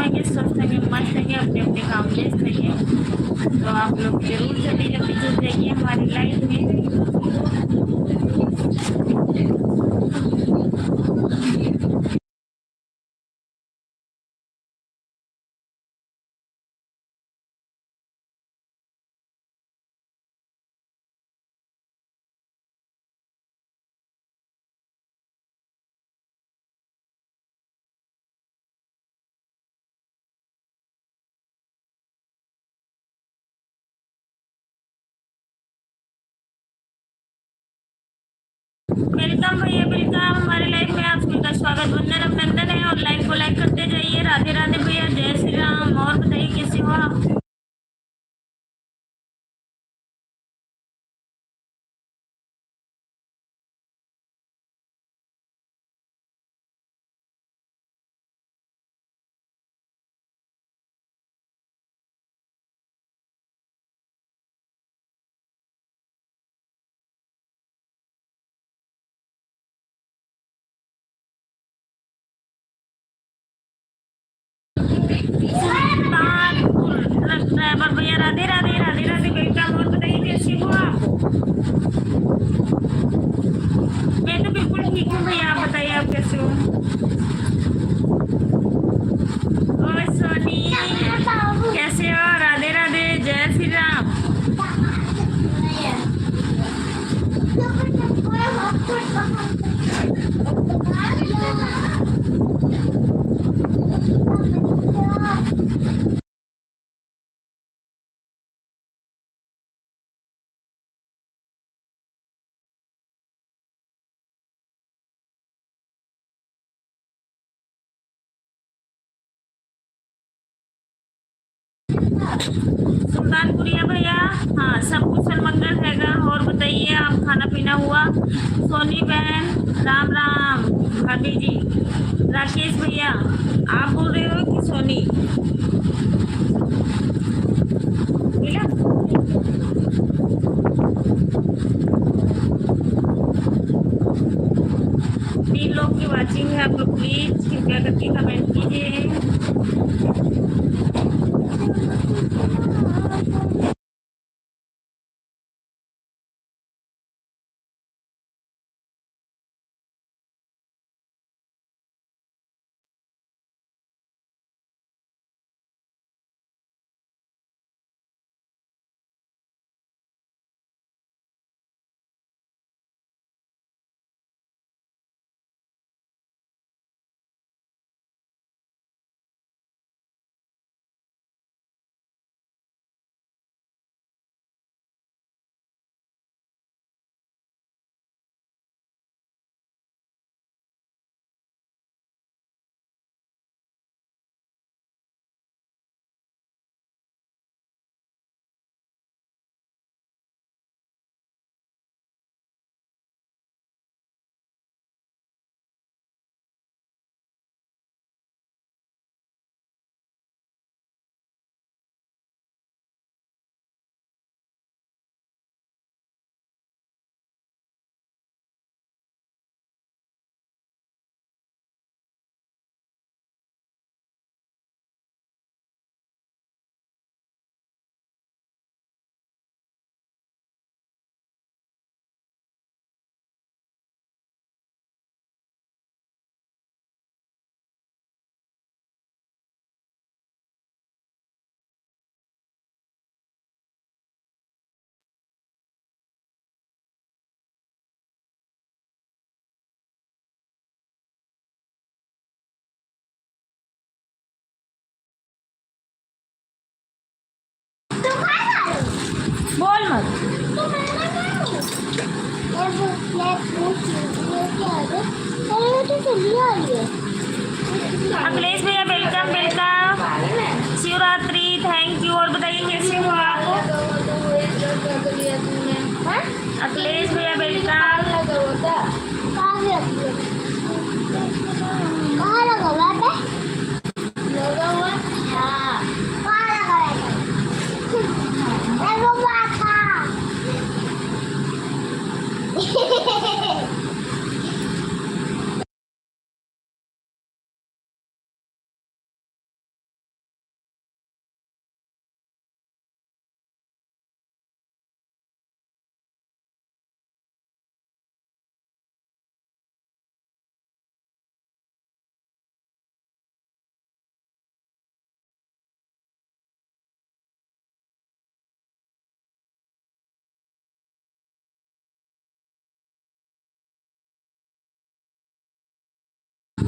रहेंगे, स्वस्थ रहेंगे, मस्त रहेंगे, अपने अपने काम व्यस्त रहेंगे। तो आप लोग जरूर जल्दी जल्दी जुड़ जाइए हमारी लाइफ में। वेलकम भैया, वेलकम हमारे लाइफ में आप सभी का स्वागत, वंदन अभिनंदन है। और लाइव को लाइक करते जाइए। राधे राधे भैया, जय श्री राम। और बताइए कैसे हो आप? सुल्तानपुर ट्रक ड्राइवर भैया, राधे राधे, राधे राधे, वेलकम। और बताइए कैसे हो आप? मैं तो बिल्कुल ठीक हूँ भैया, आप बताइए आप कैसे हो? और सोनी कैसे हो? राधे राधे, जय श्री राम। सुल्तानपुरिया भैया, हाँ सब कुशल मंगल हैगा। और बताइए आप, खाना पीना हुआ? सोनी बहन राम राम। भाभी जी, राकेश भैया, आप बोल रहे हो कि सोनी? मिला? 3 लोग की वाचिंग है, आप लोग प्लीज कृपया करके कमेंट कीजिए। बोल मत। अखिलेश भैया, welcome welcome. Shivratri, thank you. और बताइए कैसे हो आप? अखिलेश भैया, वेलकम।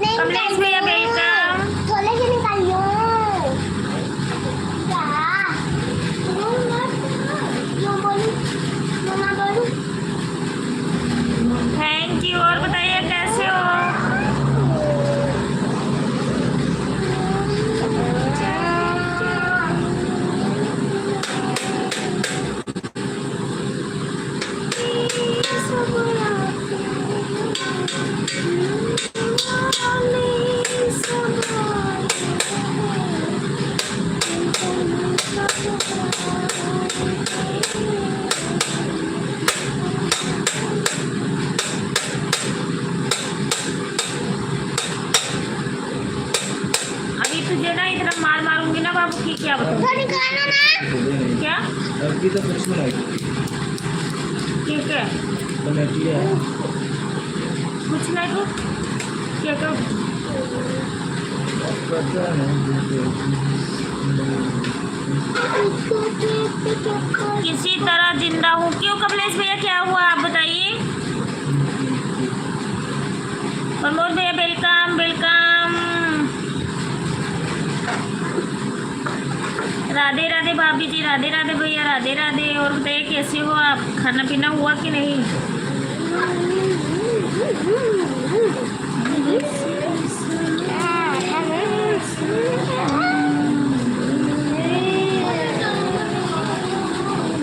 कमलेश भैया वेलकम। थोड़े से निकालियो क्या यूं बोलूं मम्मा बोलूं थैंक यू। और बताइए कैसे हो? अभी तुझे ना इतना मार मारूंगी ना बाबू की, क्या बताऊं? तो निकालो ना क्या अभी तो कुछ नहीं ठीक है, तो मैं किया कुछ नहीं तो क्या करो? पता नहीं किसी तरह जिंदा हूँ। क्यों कमलेश भैया क्या हुआ आप बताइए? प्रमोद भैया वेलकम वेलकम। राधे राधे भाभी जी, राधे राधे भैया, राधे राधे। और बताइए कैसे हो आप? खाना पीना हुआ कि नहीं?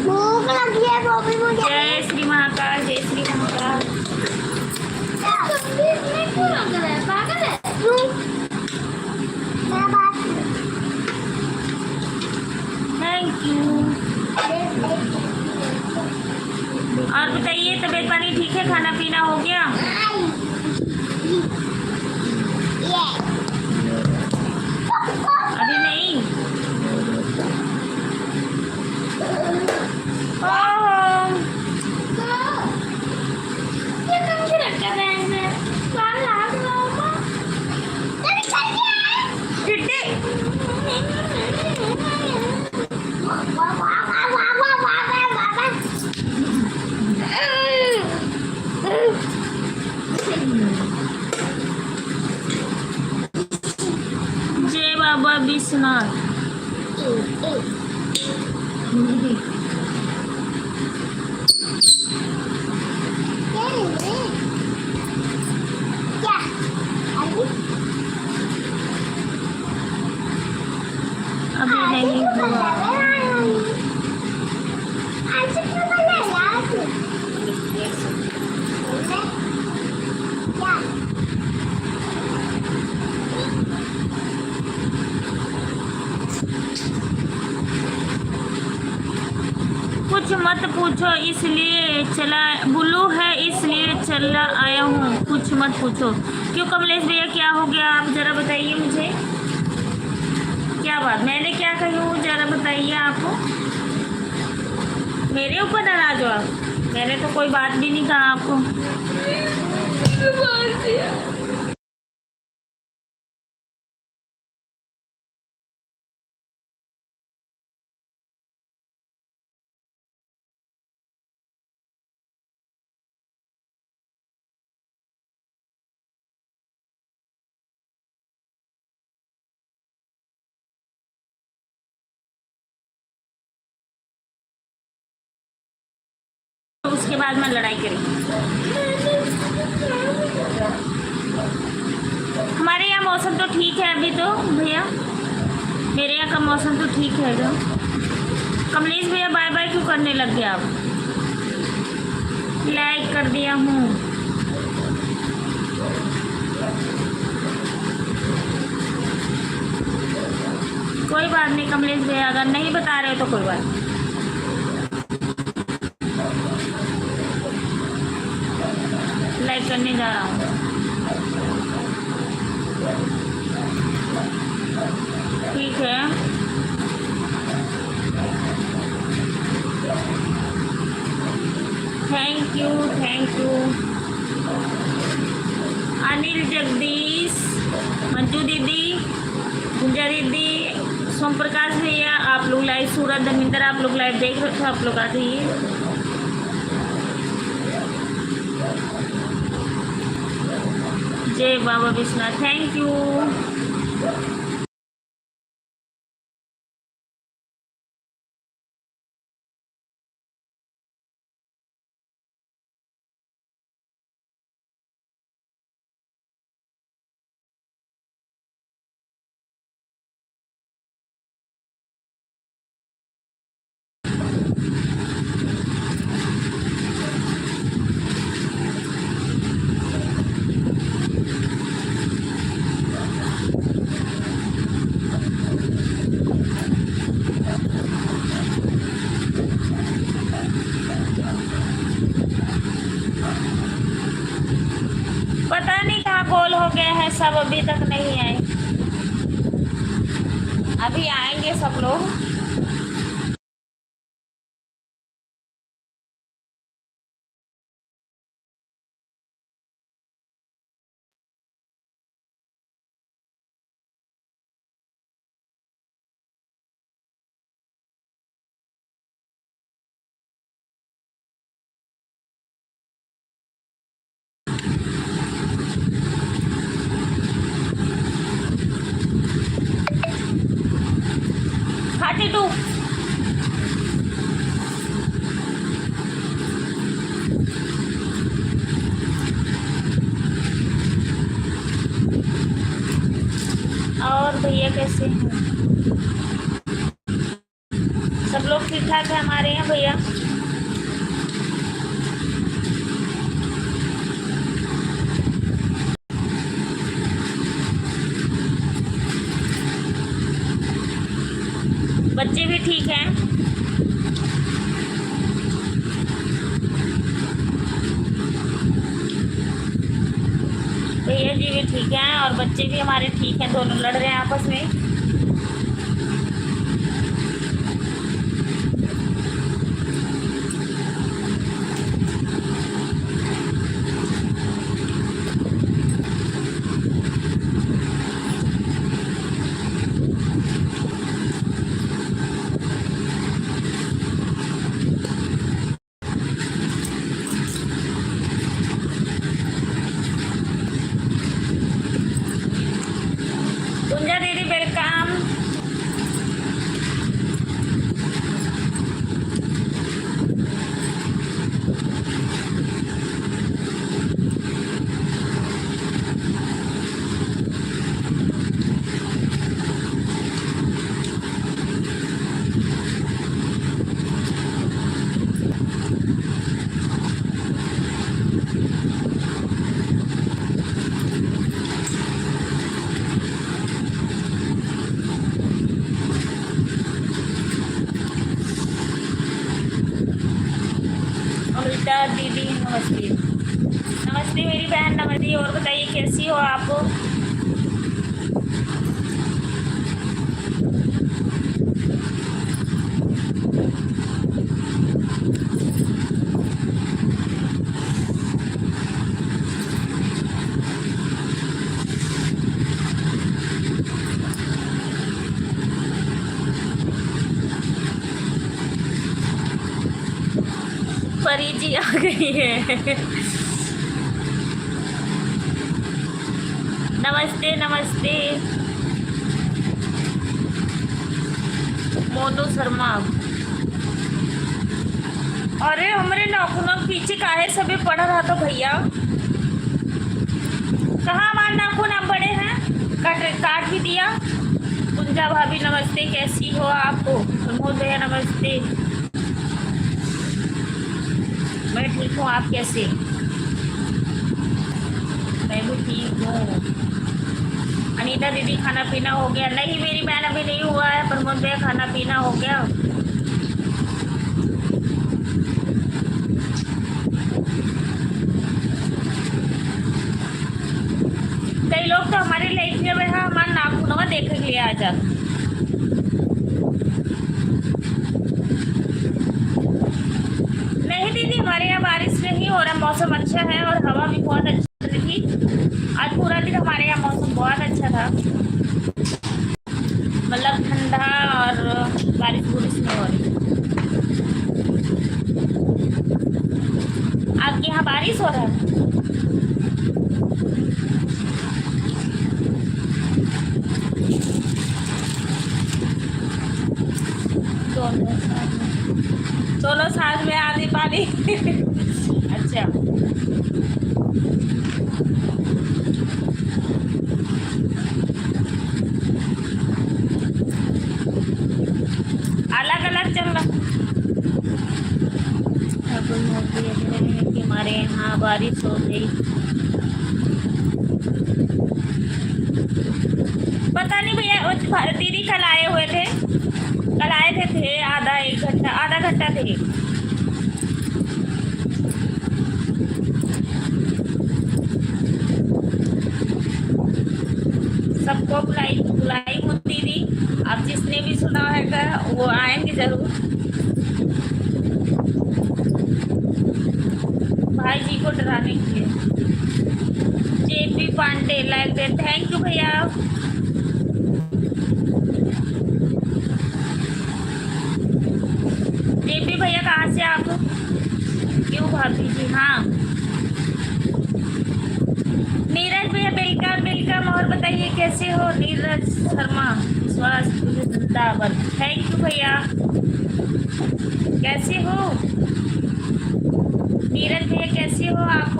भूख लगी है वो भी मुझे जय श्री महाकाल, जय श्री महाकाल। क्यों लग रहा है पागल है क्यों क्या बात थैंक यू। और बताइए तबीयत पानी ठीक है? खाना पीना हो गया? अभी नहीं? ओह ये कौन सी रखा है मैं बाल लाग रहा हूँ तेरी चल गया चिट्टी। वाह वाह वाह वाह वाह वाह वाह जय बाबा विश्वनाथ। क्या अभी नहीं हुआ। कुछ मत पूछो इसलिए चला, बुल्लू है इसलिए चला आया हूँ। कुछ मत पूछो। क्यों कमलेश भैया क्या हो गया? आप जरा बताइए मुझे, क्या बात? मैंने क्या कही हूँ जरा बताइए आपको। मेरे ऊपर नाराज हो आप? मैंने तो कोई बात भी नहीं कहा आपको। तो उसके बाद में लड़ाई करेंगे। हमारे यहाँ मौसम तो ठीक है अभी तो भैया, मेरे यहाँ का मौसम तो ठीक है। जो कमलेश भैया बाय बाय क्यों करने लग गए आप? लाइक कर दिया हूँ। कोई बात नहीं कमलेश भैया, अगर नहीं बता रहे हो तो कोई बात नहीं। लाइक करने जा रहा हूँ। ठीक है, thank you thank you. Anil, Jagdish, Manju दीदी, गुंजा दीदी, सोम प्रकाश भैया, आप लोग लाइव, सूरज, धर्मिंदर, आप लोग लाइव देख रहे थे, आप लोग आ जाइए। जय बाबा विश्वनाथ, थैंक यू। पता नहीं कहाँ गोल हो गए हैं सब, अभी तक नहीं आए। अभी आएंगे सब लोग। Thirty two. और भैया कैसे हैं? सब लोग ठीक ठाक है हमारे यहाँ भैया? बच्चे भी ठीक हैं? भैया जी भी ठीक हैं और बच्चे भी हमारे ठीक हैं, दोनों लड़ रहे हैं आपस में। गुंजा दीदी वेलकम। अमृता दीदी नमस्ते। नमस्ते मेरी बहन, नमस्ते। और बताइए कैसी हो आप? परी जी आ गई है। नमस्ते नमस्ते मोनू शर्मा। अरे हमारे नाखूनों के पीछे काहे सभी पड़ रहा था भैया? कहाँ हमारे नाखून अब बड़े हैं? काट भी दिया। कुंजा भाभी नमस्ते, कैसी हो आप? प्रमोद भैया नमस्ते। मैं ठीक हूँ, आप कैसे? मैं भी ठीक हूँ। अनीता दीदी खाना पीना हो गया? नहीं मेरी बहन अभी नहीं हुआ है। प्रमोद भैया खाना पीना हो गया? कई लोग तो हमारे लाइफ में हमारे नाखूनों देखने के लिए आ जाते। नहीं दीदी हमारे यहाँ बारिश नहीं हो रहा, मौसम अच्छा है और हवा भी बहुत अच्छी थी। आज पूरा दिन हमारे यहाँ मौसम बहुत अच्छा था, मतलब ठंडा और बारिश बुरिश नहीं हो रही। आपके यहाँ बारिश हो रहा है? दोनों साथ में आधी पानी। अच्छा, अलग अलग चल रहा कि हमारे यहाँ बारिश हो गई। पता नहीं भैया, दीदी कल आए हुए थे, कल आए थे आधा घंटा थे। सबको बुलाई हूँ दीदी, अब जिसने भी सुना है वो आएंगे जरूर। भाई जी को डराने के लिए। जेपी पांडे लाइक दे, थैंक यू भैया। जेपी भैया कहाँ से आप? क्यों भाभी जी? हाँ नीरज भैया वेलकम वेलकम। और बताइए कैसे हो? नीरज शर्मा स्वास्थ्य जिंदाबाद। थैंक यू भैया। कैसे हो नीरज भैया, कैसे हो आप?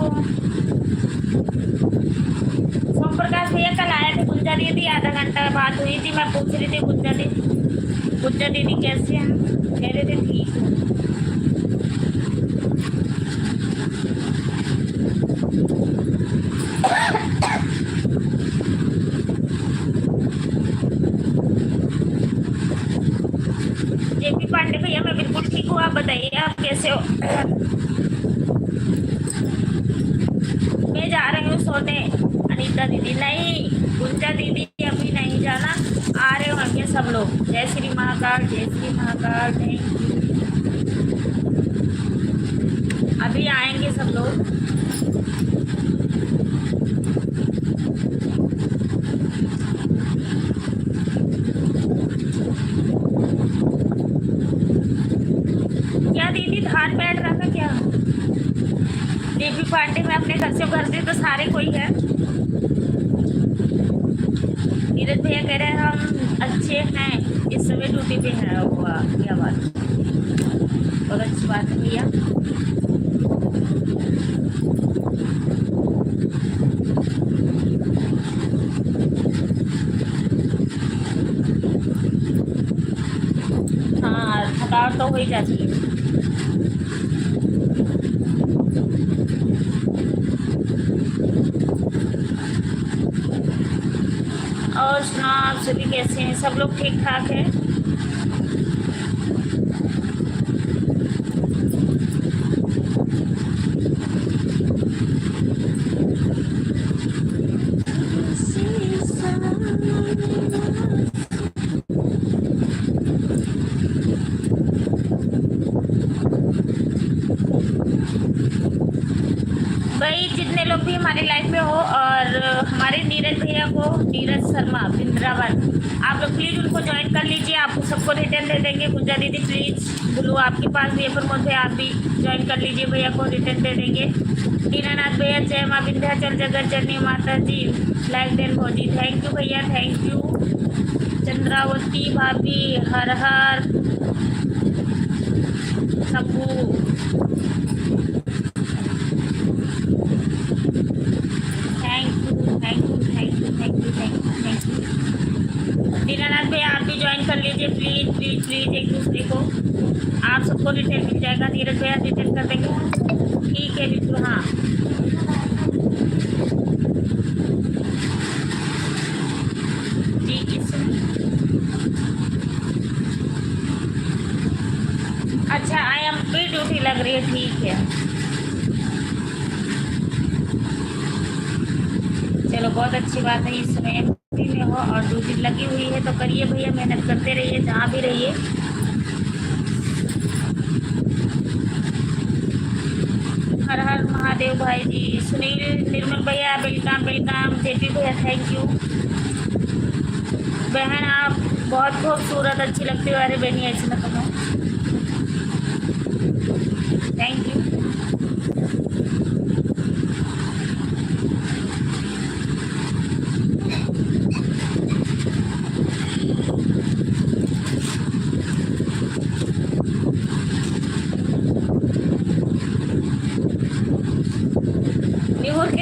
सोम प्रकाश भैया कल आए थे, गुंजा दीदी आधा घंटा बात हुई थी, मैं पूछ रही थी गुंजा दीदी कैसे हैं? कह रहे थे ठीक है। जेपी पांडे भैया मैं बिल्कुल ठीक हूँ, आप बताइए आप कैसे हो? मैं जा रही हूँ सोने। अनीता दीदी नहीं, गुंजा दीदी अभी नहीं जाना, आ रहे होंगे सब लोग। जय श्री महाकाल, जय श्री महाकाल। अभी आएंगे सब लोग। क्या दीदी धान बैठ रहा था क्या? जेपी पांडे में अपने घर से घर से तो सारे कोई है। नीरज भैया कह रहे हैं हम अच्छे हैं, इस समय ड्यूटी पे है। हुआ क्या बात, बहुत अच्छी बात है भैया। हाँ थकावट तो हो ही जाती है। और सुना, आप सभी कैसे हैं? सब लोग ठीक ठाक हैं? भाई जितने लोग भी हमारे लाइफ में हो और हमारे नीरज भैया को, नीरज शर्मा वृंदावन, आप लोग प्लीज़ उनको ज्वाइन कर लीजिए, आपको सबको रिटर्न दे देंगे। गुंजा दीदी प्लीज़, गुरु आपके पास भी है प्रमोद भैया, आप भी ज्वाइन कर लीजिए, भैया को रिटर्न दे देंगे। दीनानाथ भैया जय माँ विंध्याचल जगत जननी माता जी, लाइक देन भौजी, थैंक यू भैया, थैंक यू। चंद्रावती भाभी हर हर सबू, दीनानाथ भैया आप भी ज्वाइन कर लीजिए प्लीज प्लीज प्लीज, एक दूसरे को, आप सबको रिटर्न मिल जाएगा। नीरज भैया रिटर्न कर देंगे, ठीक है बिल्कुल। हाँ जी, अच्छा आई एम पे ड्यूटी लग रही है, ठीक है चलो बहुत अच्छी बात है। इस समय ड्यूटी में हो और ड्यूटी लगी हुई है तो करिए भैया, मेहनत करते रहिए जहाँ भी रहिए। हर हर महादेव भाई जी। सुनील निर्मल भैया वेलकम वेलकम। जेपी भैया थैंक यू। बहन आप बहुत खूबसूरत अच्छी लगती हो। अरे बहनी ऐसी ना कहो, थैंक यू।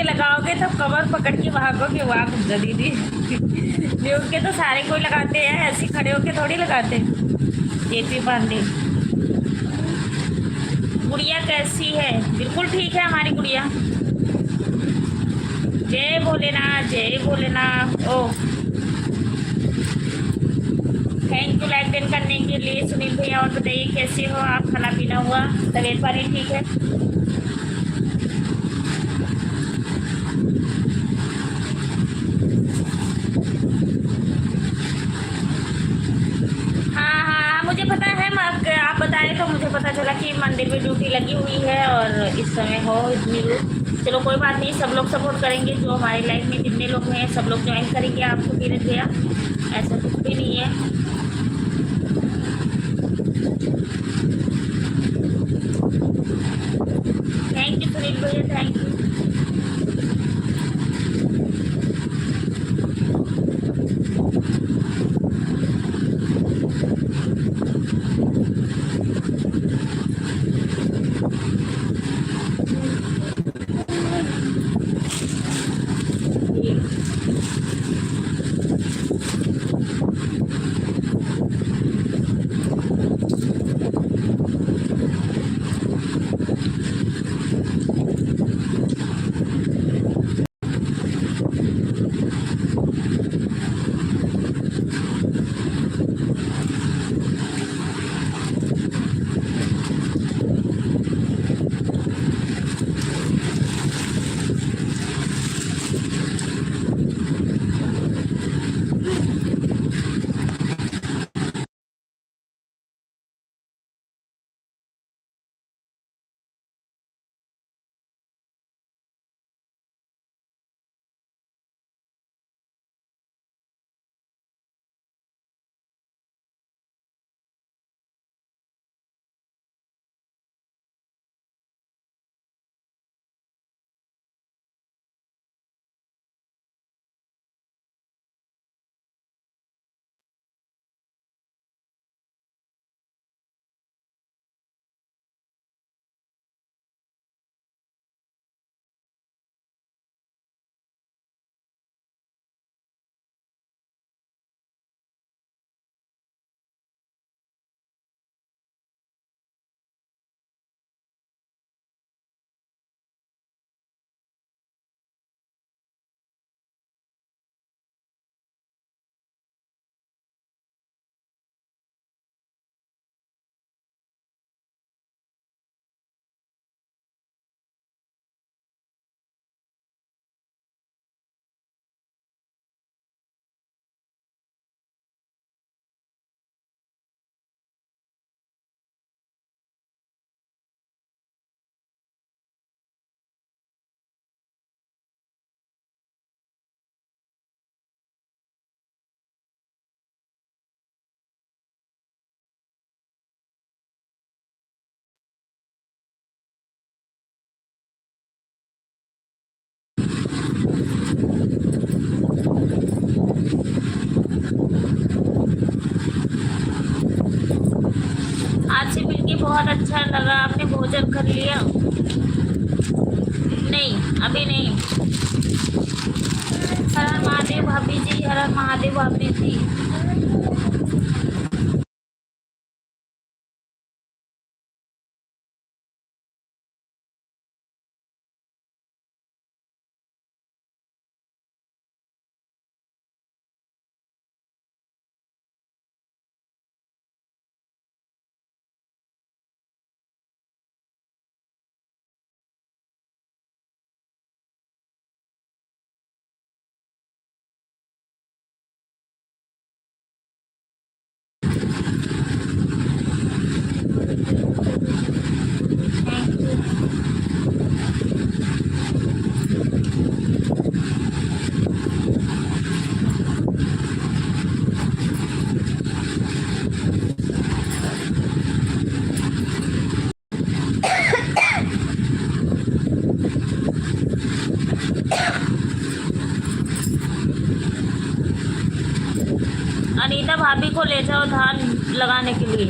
लगाओगे तो कवर पकड़ के भागोगे, वाह गुज्जा दीदी। न्यूज के तो सारे कोई लगाते हैं, ऐसे खड़े होके थोड़ी लगाते। जेपी पांडे, गुड़िया कैसी है? बिल्कुल ठीक है हमारी गुड़िया। जय भोलेनाथ, जय भोलेनाथ। ओ थैंक यू लाइक डेन करने के लिए सुनील भैया। और बताइए कैसे हो आप? खाना पीना हुआ? तबीयत पानी ठीक है? हाँ हाँ मुझे पता है। आप बताएं तो मुझे पता चला कि मंदिर में ड्यूटी लगी हुई है और इस समय हो इतनी दूर। चलो कोई बात नहीं, सब लोग सपोर्ट करेंगे। जो हमारी लाइफ में जितने लोग हैं सब लोग ज्वाइन करेंगे आपको धीरे धीरे। ऐसा कुछ भी नहीं है। थैंक यू सुनील भैया, थैंक यू। आज से मिलके बहुत अच्छा लगा। आपने भोजन कर लिया? नहीं अभी नहीं। हर हर महादेव भाभी जी, हर हर महादेव भाभी जी। अनीता भाभी को ले जाओ धान लगाने के लिए।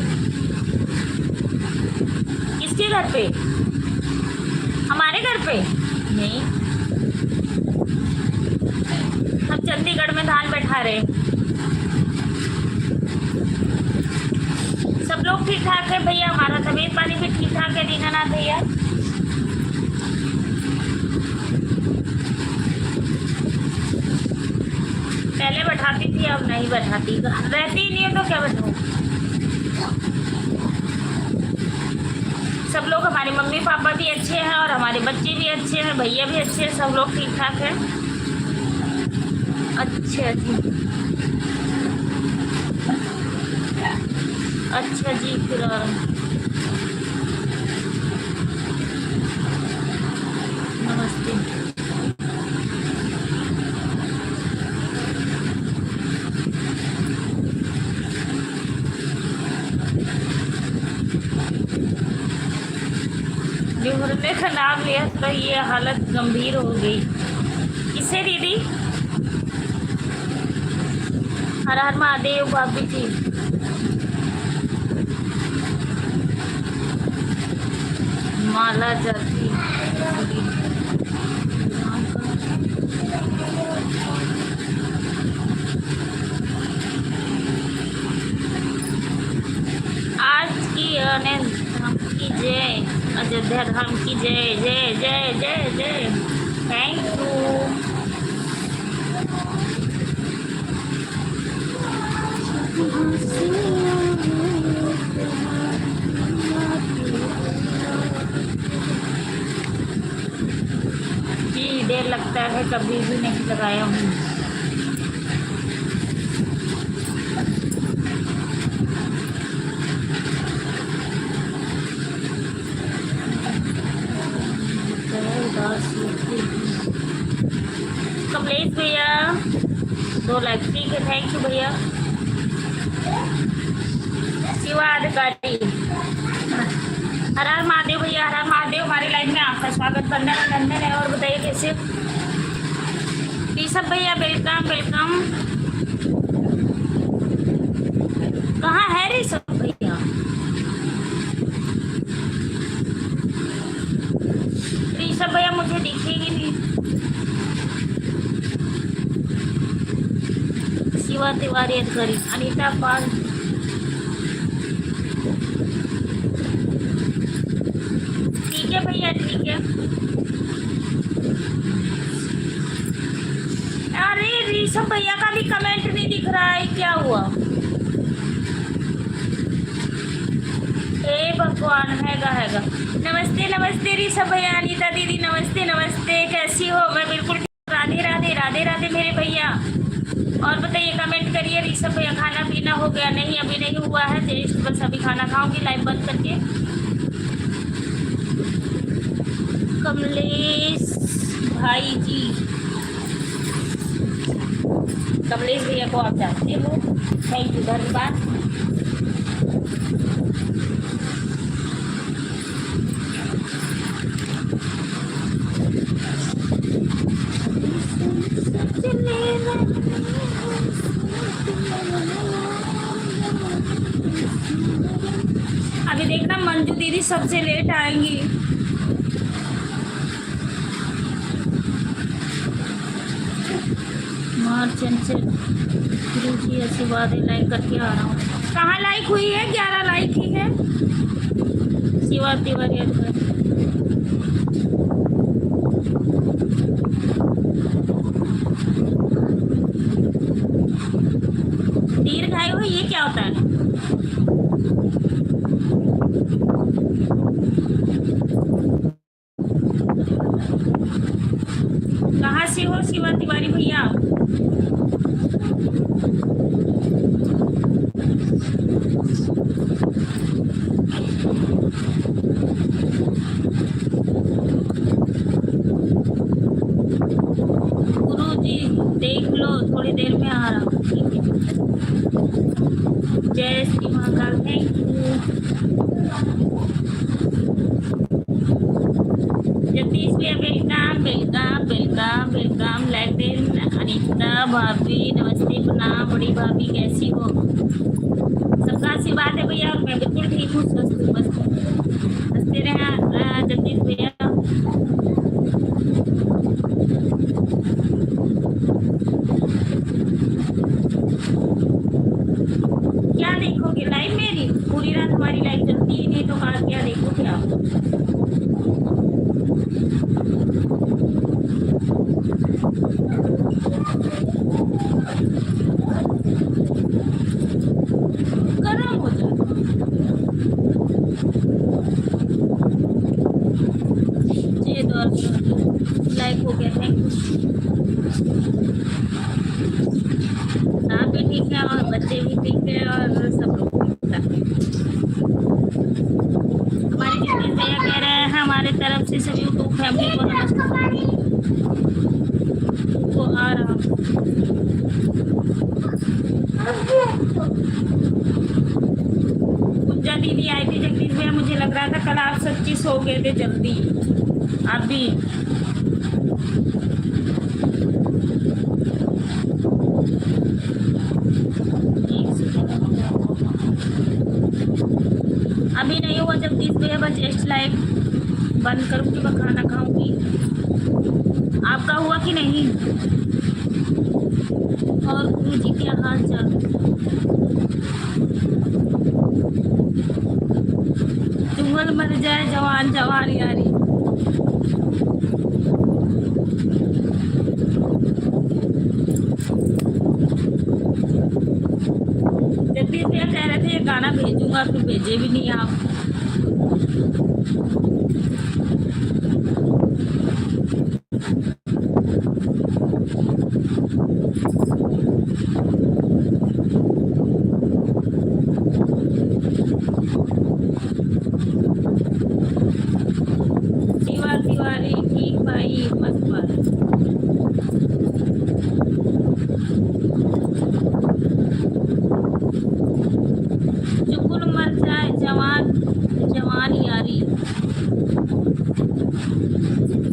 किसके घर पे? हमारे घर पे नहीं। चंडीगढ़ में धान बैठा रहे। सब लोग ठीक ठाक है भैया, हमारा तबीयत पानी भी ठीक ठाक है दीनानाथ भैया। पहले बैठाती थी, अब नहीं बैठाती, रहती ही नहीं है तो क्या बैठाऊं। सब लोग, हमारे मम्मी पापा भी अच्छे हैं और हमारे बच्चे भी अच्छे हैं, भैया भी अच्छे हैं, सब लोग ठीक ठाक हैं। अच्छा जी, अच्छा जी, फिर नमस्ते। बिगड़ने का नाम लिया तो ये हालत गंभीर हो गई। किससे दीदी? हर हर महादेव भाभी जी। माला जाती आज की धाम की जय, अयोध्या धाम की जय जय जय जय जय। Thank you. जी देर लगता है, कभी भी नहीं लगाया हूँ। कमलेश भैया 2 लाख, ठीक है, थैंक यू भैया। शिवा अधिकारी, हर हर महादेव भैया, हर हर महादेव। हमारी लाइफ में आपका स्वागत, बंधन अभिनंदन है। और बताइए कैसे? ऋषभ भैया वेलकम वेलकम। कहाँ है ऋषभ भैया? ऋषभ भैया मुझे दिखेगी नहीं। शिवा तिवारी अधिकारी, अनीता पाल, ठीक है भैया, ठीक है। अरे ऋषभ भैया का भी कमेंट नहीं दिख रहा है, क्या हुआ? हे भगवान, हैगा। नमस्ते नमस्ते ऋषभ भैया, अनीता दीदी नमस्ते नमस्ते, कैसी हो? मैं बिल्कुल राधे राधे राधे राधे मेरे भैया। और बताइए, कमेंट करिए। ऋषभ भैया खाना पीना हो गया? नहीं, अभी नहीं हुआ है, जस्ट बस अभी खाना खाऊंगी लाइव बंद करके। कमलेश भाई जी, कमलेश भैया को आप जानते हो, थैंक यू, धन्यवाद। अभी देखना मंजू दीदी सबसे लेट आएंगी। चंचल गुरु जी आशीर्वाद लाइक करके आ रहा हूँ। कहाँ लाइक हुई है? 11 लाइक ही है। शिवा तिवारी दीर्घायु हुई, ये क्या होता है? कहाँ से हो शिवा तिवारी भैया? गुरु जी देख लो, थोड़ी देर में आ रहा हूँ, ठीक है। जय श्री महाकाल, थैंक यू। जगदीश भैया welcome welcome welcome welcome. Latin Anita भाभी नमस्ते, प्रणाम। बड़ी भाभी कैसी हो? सबका आशीर्वाद है भैया, और मैं बिल्कुल ठीक हूँ, स्वस्थ हूँ, मस्त हूँ। हंसते रहे जगदीश भैया। लाइव मेरी पूरी रात हमारी लाइव चलती ही नहीं, तो क्या देखो क्या। गरम हो जाए। ये दौर लाइक हो गया, थैंक यू। आप भी ठीक है और बच्चे भी ठीक है और सब लोग ठीक ठाक हैं। हमारे जितने भैया कह रहे हैं हमारे तरफ से सभी यूट्यूब फैमिली को नमस्कार। तो आ रहा हूँ। पूजा दीदी आई थी जगदीश भैया, मुझे लग रहा था कल आप सच्ची सो गए थे जल्दी। आप भी अभी नहीं हुआ जगदीश भैया, बस जस्ट लाइव बंद करूँगी, मैं खाना खाऊंगी। आपका हुआ कि नहीं? और गुरु जी क्या हाल चाल? चुंगल मर जाए जवान जवान यारी। जगदीश भैया कह रहे थे ये गाना भेजूंगा, फिर भेजे भी नहीं आप। तिवारी ठीक भाई मत पर। चुकुल मर जाए जवान जवान यारी,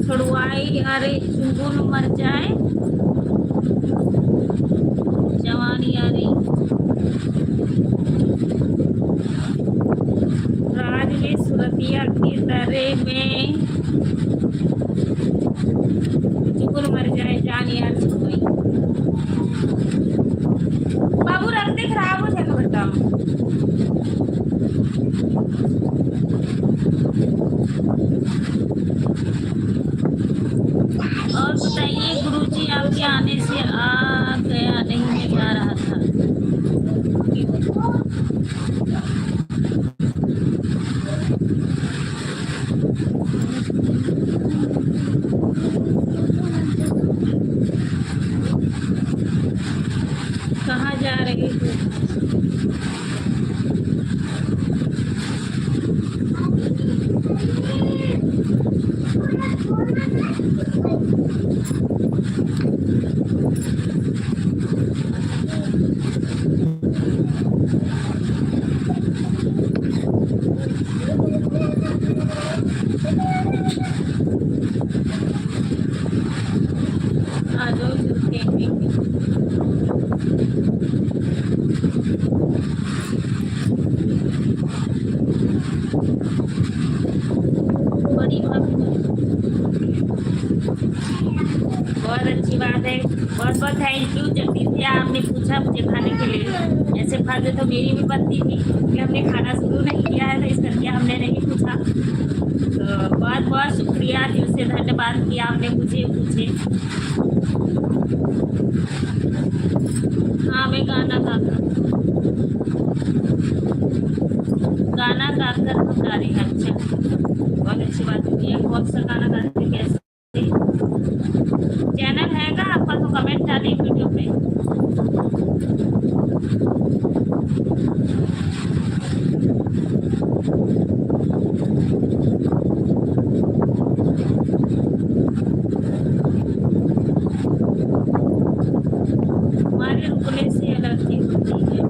छुड़वाई अरे चुकुल मर जाए जवान यारी। राज में सुरतिया की तरह में चुकुल मर जाए जान यार छुड़वाई। बाबू रखते खराब हो जाएगा बताओ। और बताइए गुरुजी आपके आने से आ गया नहीं, मैं जा रहा था। कहाँ जा रहे हो? आ जाओ बड़ी बहुत अच्छी बात है। बहुत बहुत थैंक यू जगदीश भैया, आपने पूछा मुझे खाने के लिए। ऐसे फायदे तो मेरी भी बनती थी कि हमने खाना शुरू नहीं किया है, तो इस करके हमने नहीं पूछा। तो बहुत बहुत शुक्रिया, दिल से धन्यवाद कि आपने मुझे पूछे। हाँ मैं गाना गाकर गा रही हैं। अच्छा बहुत अच्छी बात होती है। कौन सा गाना गाते कैसे चैनल है का आपका? तो कमेंट डालिए वीडियो पे। हमारे रुकने से एलर्जी होती है।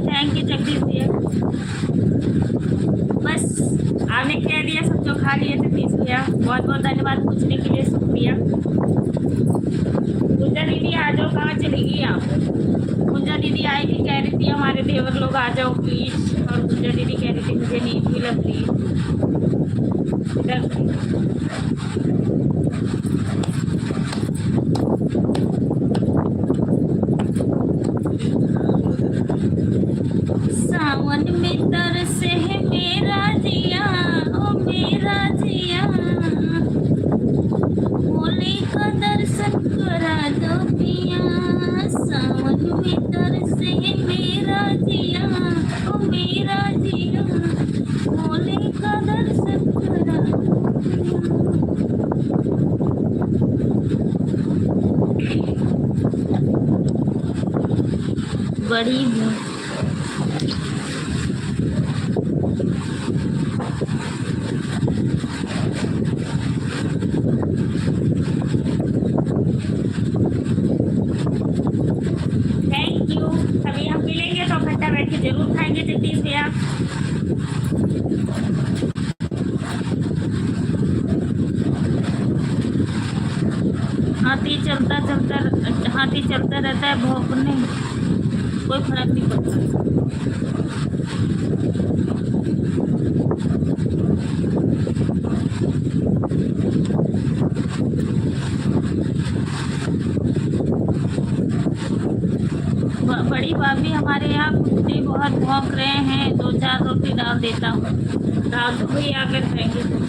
थैंक यू जगदीश भैया। बस आपने कह दिया, सब जो खा लिए जगदीश भैया, बहुत बहुत धन्यवाद पूछने के लिए, शुक्रिया। पूजा दीदी आ जाओ, कहाँ चली गई आप? पूजा दीदी आई थी, कह रही थी हमारे देवर लोग आ जाओ प्लीज, और पूजा दीदी कह रही थी मुझे नींद भी लग रही है। मेरा जिया भोले का दर्शन करा बड़ी थैंक यू। कभी हम मिलेंगे तो इकट्ठा बैठ के जरूर खाएंगे जगदीश भैया। हाथी चलता रहता है भौंकने, कोई फर्क नहीं पड़ता। बड़ी भाभी हमारे यहाँ कुत्ते बहुत भौंक रहे हैं, 2-4 रोटी डाल देता हूँ। डाल दो भाई, आकर खाएंगे तो।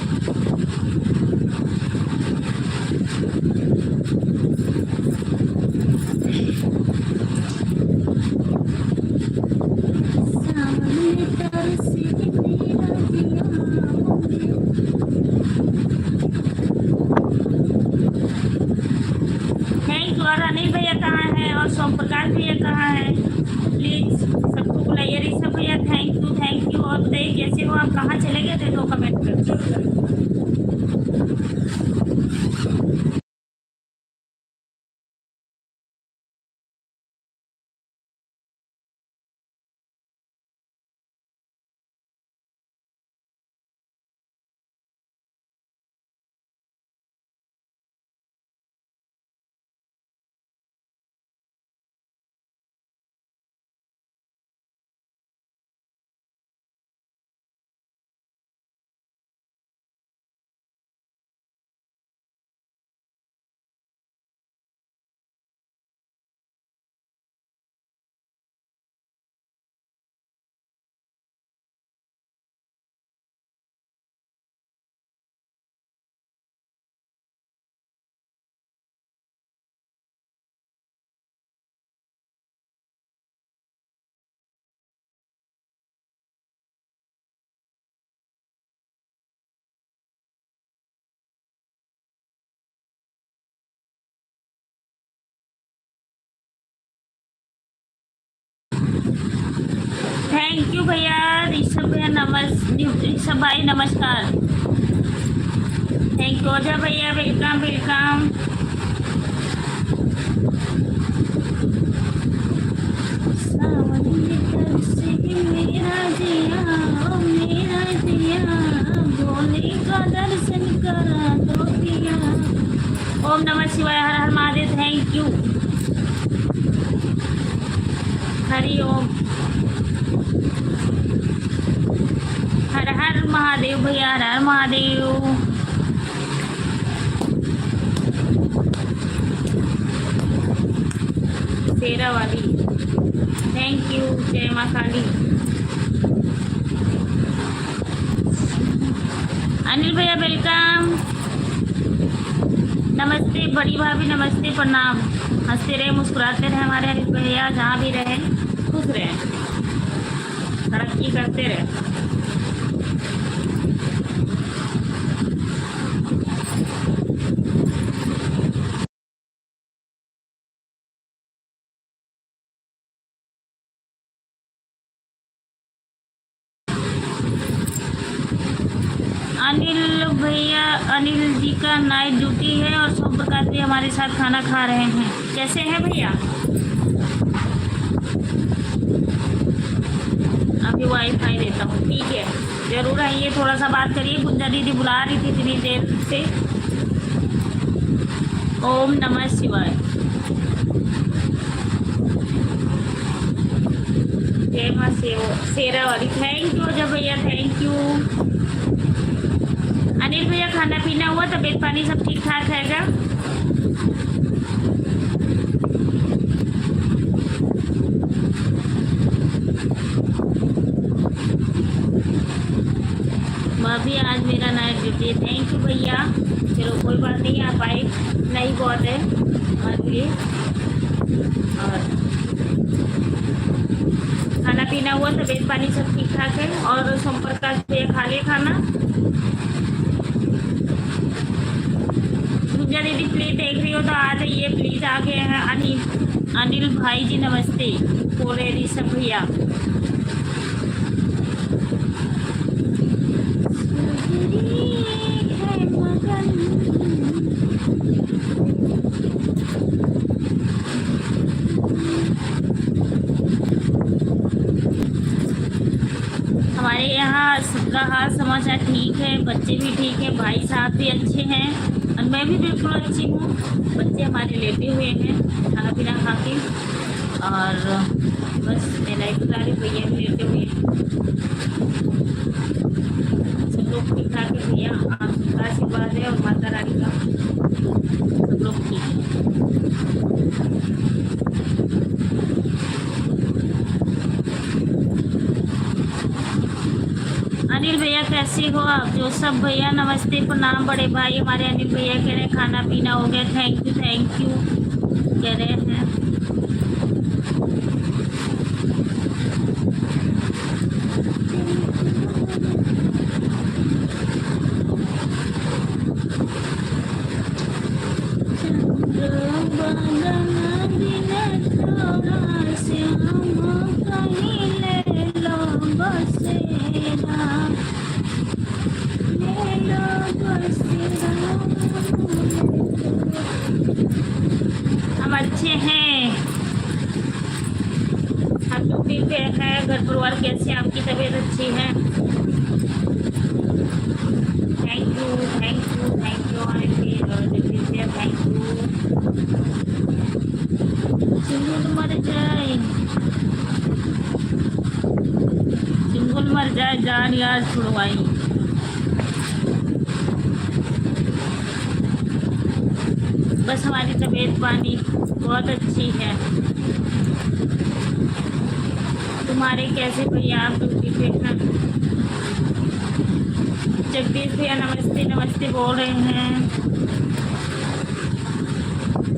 सामने तरसे मेरा जिया थैंक यू। और अनिल भैया कहाँ हैं और सोम प्रकाश भैया कहाँ हैं? प्लीज सबको बुलाइए। ऋषभ भैया थैंक यू। और बताइए कैसे हो आप, कहाँ चले गए थे? 2 कमेंट कर। थैंक यू भैया। ऋषभ भैया ऋषभ भाई नमस्कार। Thank you. अजय भैया वेलकम। मेरा जिया भोले का दर्शन करा दो पिया। ओम नमः शिवाय। हर हर महादेव। Thank you. हरि ओम। हर हर महादेव भैया, हर हर महादेव। शेरा वाली थैंक यू। जय माँ काली। अनिल भैया वेलकम। नमस्ते बड़ी भाभी, नमस्ते प्रणाम। हंसते रहे मुस्कुराते रहे हमारे अनिल भैया, जहाँ भी रहे खुश रहे, तरक्की करते रहे। अनिल जी का नाइट ड्यूटी है और सोम प्रकाश भी हमारे साथ खाना खा रहे हैं। कैसे हैं भैया? अभी वाईफाई देता हूँ, ठीक है। जरूर आइए, थोड़ा सा बात करिए। गुंजा दीदी बुला रही थी इतनी देर से। ओम नमः शिवाय। जय माँ शेरा वाली। थैंक यू जब भैया, थैंक यू। अनिल भैया खाना पीना हुआ, तबीयत पानी सब ठीक ठाक हैगा? भाभी आज मेरा नाइट ड्यूटी है। थैंक यू भैया। चलो कोई बात नहीं, आप आए नहीं बहुत है हमारे लिए। और खाना पीना पीना हुआ, तबीयत पानी सब ठीक ठाक है। और सोम प्रकाश भैया खा लिया खाना? गुंजा दीदी प्लीज देख रही हो तो आ जाइए प्लीज, आ गए हैं अनिल भाई जी नमस्ते बोल रहे ऋषभ भैया। हमारे यहाँ सबका हाल समाचार ठीक है, बच्चे भी ठीक है, भाई साहब भी अच्छे हैं और मैं भी बिल्कुल अच्छी हूँ। बच्चे हमारे लेटे हुए हैं खाना पीना खा के, और बस मेरा एक गुजारे भैया भी लेटे हुए हैं। सब लोग ठीक ठाक है भैया, आप सबका आशीर्वाद है और माता रानी का, सब लोग ठीक है। अनिल भैया कैसे हो आप? जो सब भैया नमस्ते प्रणाम। बड़े भाई हमारे अनिल भैया कह रहे हैं खाना पीना हो गया, थैंक यू कह रहे हैं। हम अच्छे हैं, हम लोग भी है। घर परिवार कैसे, आपकी तबीयत अच्छी है? Thank you thank you aunty और दिव्या, थैंक यू। चिंगुल मर जाए, चिंगुल मर जाए, जान यार छुड़वाई। बस हमारी तबीयत पानी बहुत अच्छी है। तुम्हारे कैसे भैया, आप लोग ठीक हैं? जगदीश भैया नमस्ते बोल रहे हैं।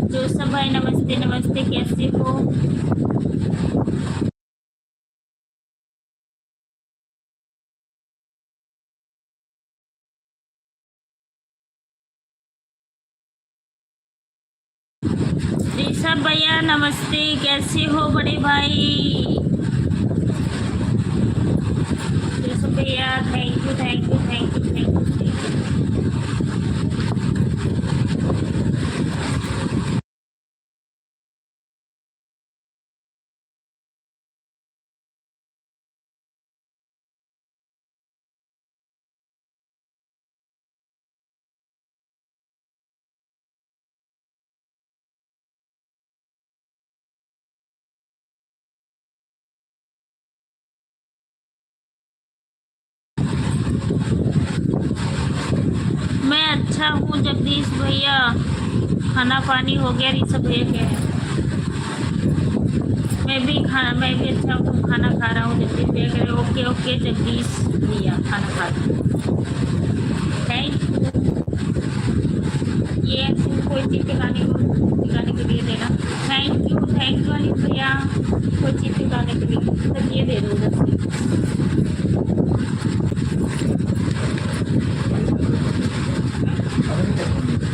जो सब भाई नमस्ते कैसे हो? ऋषभ भैया नमस्ते, कैसे हो बड़े भाई? ऋषभ भैया थैंक यू। मैं अच्छा हूँ जगदीश भैया, खाना पानी हो गया? ऋषभ भैया क्या है? मैं भी अच्छा हूँ, खाना खा रहा हूँ। जगदीश भैया कह रहे ओके जगदीश भैया खाना खा रहा हूँ, थैंक यू। ये कोई चीज़ टिकाने के लिए देना, थैंक यू अनिल भैया। कोई चीज़ टिकाने के लिए तो ये दे दो उधर से।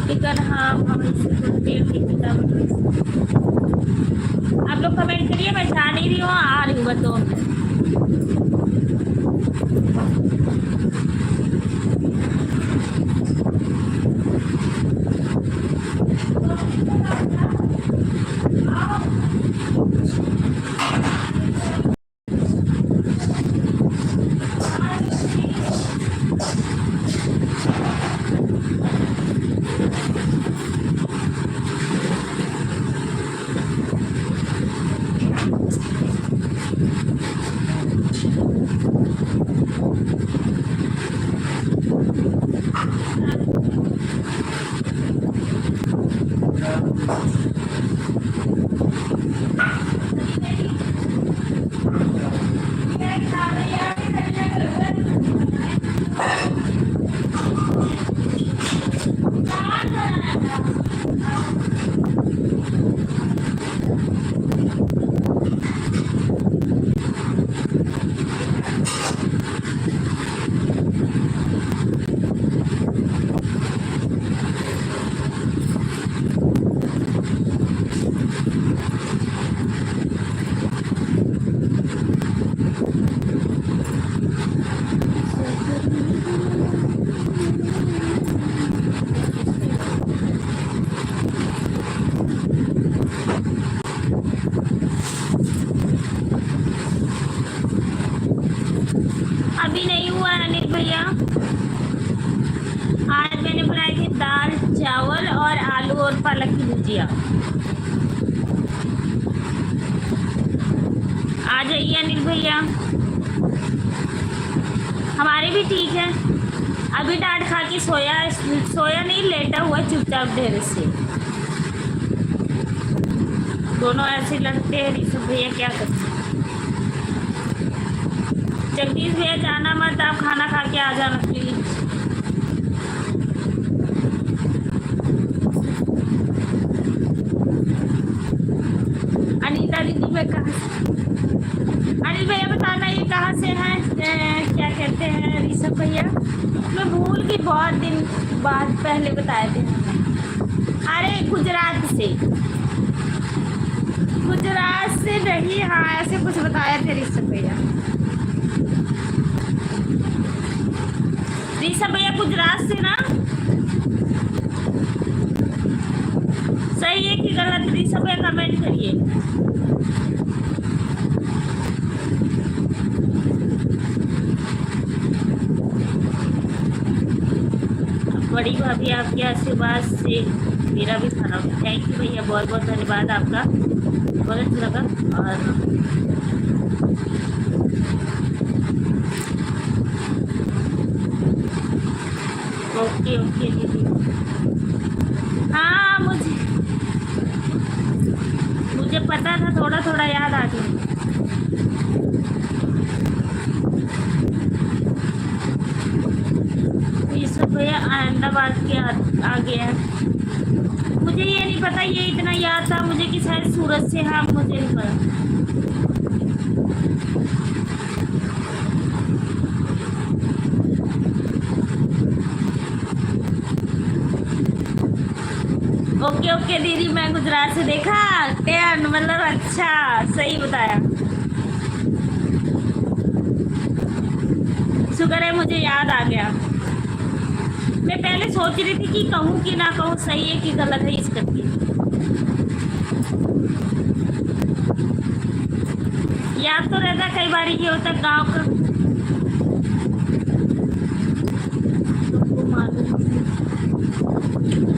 टिकट हाँ हम आप लोग कमेंट करिए, मैं जा नहीं रही हूँ, आ रही हूँ बस 2 मिनट। भैया। आज मैंने बनाई थी दाल चावल और आलू और पालक की भुजिया। आ जाइए अनिल भैया। हमारे भी ठीक है। अभी डांट खा के सोया नहीं, लेटा हुआ चुपचाप ढेर से। दोनों ऐसे लड़ते हैं ऋषभ भैया, क्या करते हैं। जगदीश भैया जाना मत, आप खाना खा के आ जाना प्लीज। अनीता दीदी मैं कहाँ से, अनिल भैया बताना ये कहाँ से हैं, क्या कहते हैं ऋषभ भैया। मैं भूल गई, बहुत दिन बाद पहले बताए थे। अरे गुजरात से, गुजरात से नहीं, हाँ ऐसे कुछ बताया थे ऋषभ भैया। ऋषभ भैया गुजरात से ना, सही है कि गलत ऋषभ भैया कमेंट करिए। बड़ी भाभी आपके आशीर्वाद से मेरा भी खाना होगा। थैंक यू भैया, बहुत बहुत धन्यवाद आपका, बहुत अच्छा लगा। और ओके ओके दीदी। हाँ मुझे पता था, थोड़ा थोड़ा याद आ गया। ऋषभ भैया अहमदाबाद के आ गया है। मुझे ये नहीं पता, ये इतना याद था मुझे कि शायद सूरत से, हाँ मुझे नहीं पता। ओके ओके दीदी, मैं गुजरात से देखा, टेन मतलब अच्छा, सही बताया। शुक्र है मुझे याद आ गया। मैं पहले सोच रही थी कि कहूँ कि ना कहूँ, सही है कि गलत है इस करके। याद तो रहता, कई बार ये होता गांव का।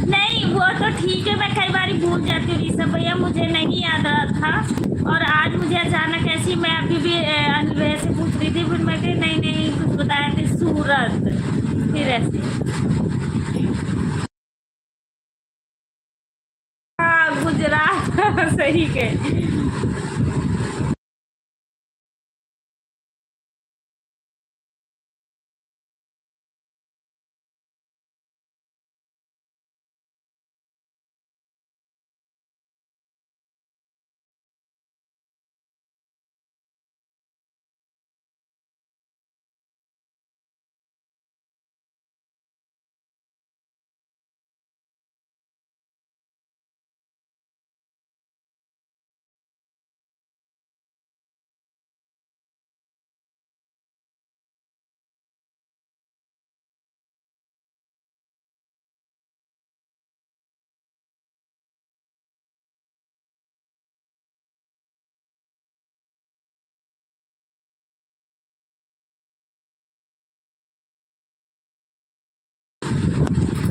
नहीं वो तो ठीक है, मैं कई बार भूल जाती हूँ ऋषभ भैया, मुझे नहीं याद रहा था। और आज मुझे अचानक ऐसी, मैं अभी भी अनिल भैया से पूछ रही थी, फिर मैं कही नहीं कुछ बताया थे सूरत, फिर ऐसे। हाँ गुजरात सही के।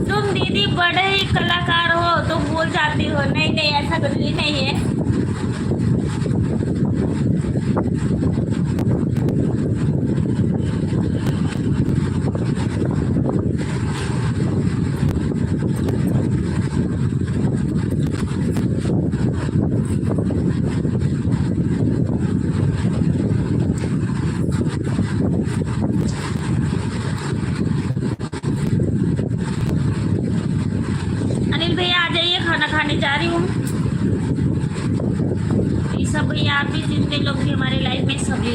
तुम दीदी बड़े ही कलाकार हो तो भूल जाती हो। नहीं नहीं, ऐसा कुछ भी नहीं है। अनिल भैया आ जाइए, खाना खाने जा रही हूँ। ये सब भैया आप भी, जितने लोग भी हमारे लाइफ में, सभी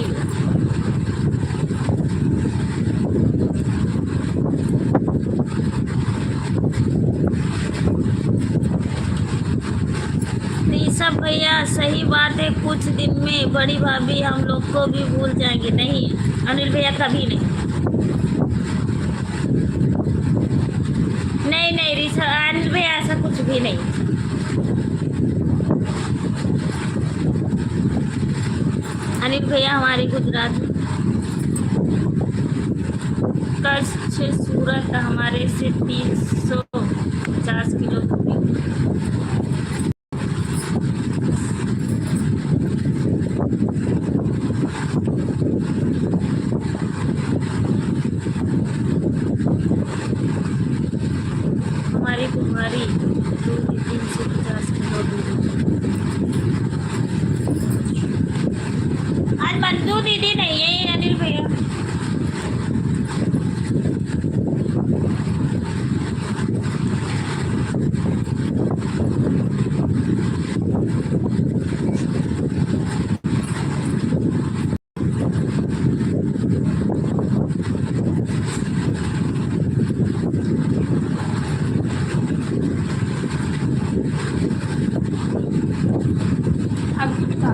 ऋषभ भैया सही बात है, कुछ दिन में बड़ी भाभी हम लोग को भी भूल जाएंगे। नहीं अनिल भैया, कभी नहीं। नहीं नहीं ऋषभ, अनिल भैया ऐसा कुछ भी नहीं। अनिल भैया हमारे गुजरात में कच्छ सूरत हमारे से 350 किलो दूरी। हमारी तुम्हारी दूरी 350 किलो दूरी। आज मंजू दीदी नहीं है अनिल भैया। अब बता।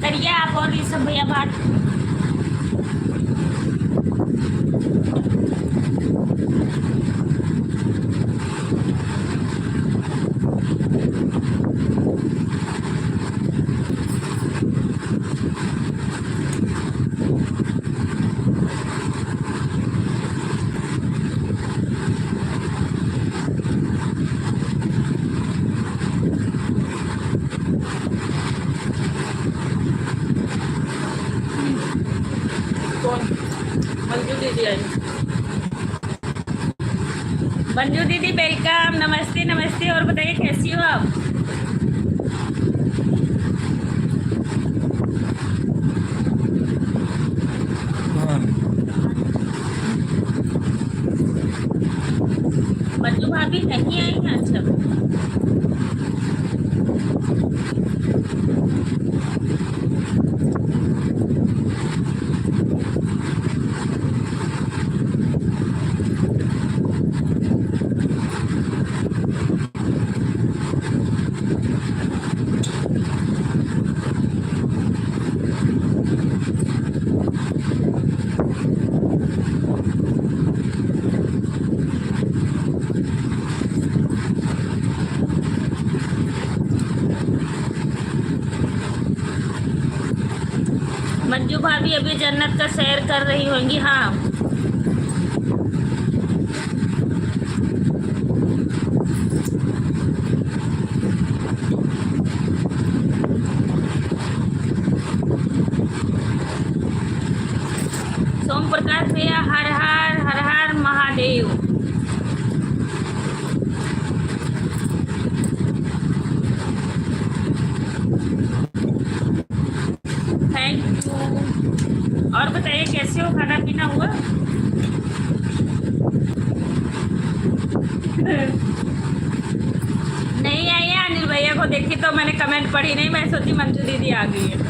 करिए आप और ये सब भैया बात। कौन? मंजू दीदी आई। मंजू दीदी वेलकम, नमस्ते नमस्ते। और बताइए कैसी हो आप? हाँ मंजू भाभी नहीं आई हैं? अच्छा मंजू भाभी अभी जन्नत का सैर कर रही होंगी। हाँ सोम प्रकाश भैया हर हर हर हर महादेव। Thank you. और बताइए कैसे हो, खाना पीना हुआ? नहीं आई है अनिल भैया को देखी तो मैंने कमेंट पढ़ी नहीं, मैं सोची मंजू दीदी आ गई है।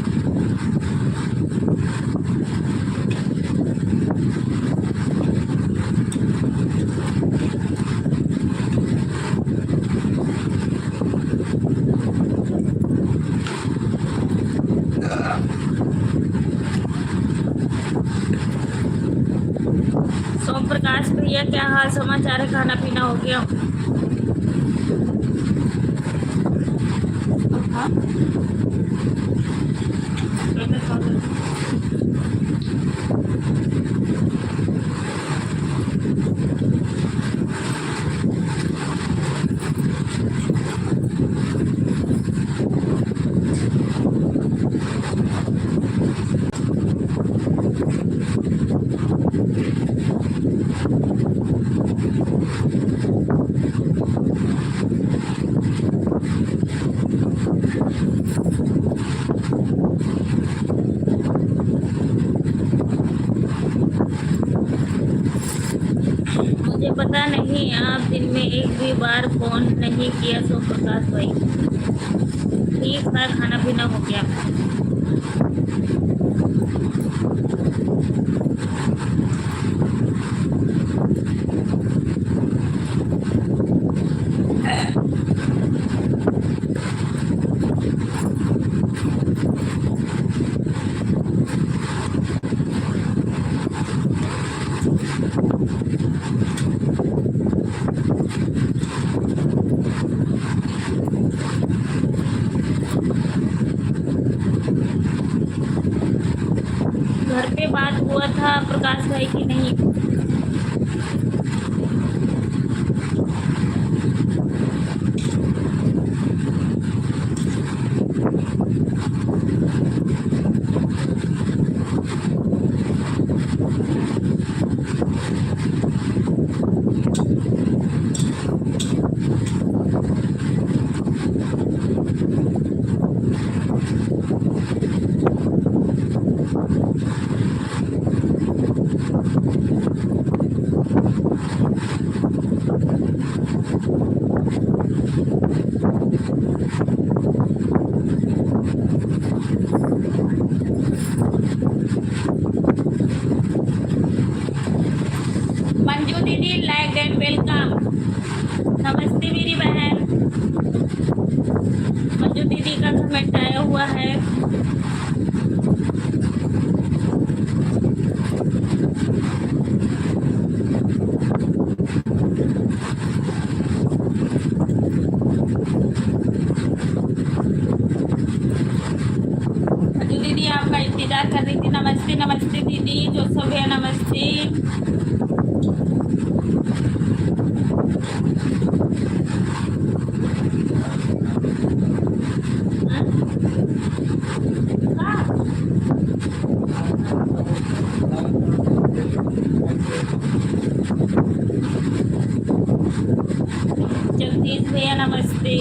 सोम प्रकाश भैया क्या हाल समाचार है, खाना पीना हो गया? मुझे पता नहीं आप दिन में एक भी बार फोन नहीं किया सोम प्रकाश भाई। ठीक है, खाना पीना हो गया? बात हुआ था प्रकाश भाई की नहीं? मंजू दीदी लाइक एंड वेलकम। नमस्ते मेरी बहन। मंजू दीदी का कमेंट आया हुआ है। मंजू दीदी आपका इंतजार कर रही थी। नमस्ते नमस्ते दीदी जो सब है, नमस्ते। जगदीश भैया नमस्ते।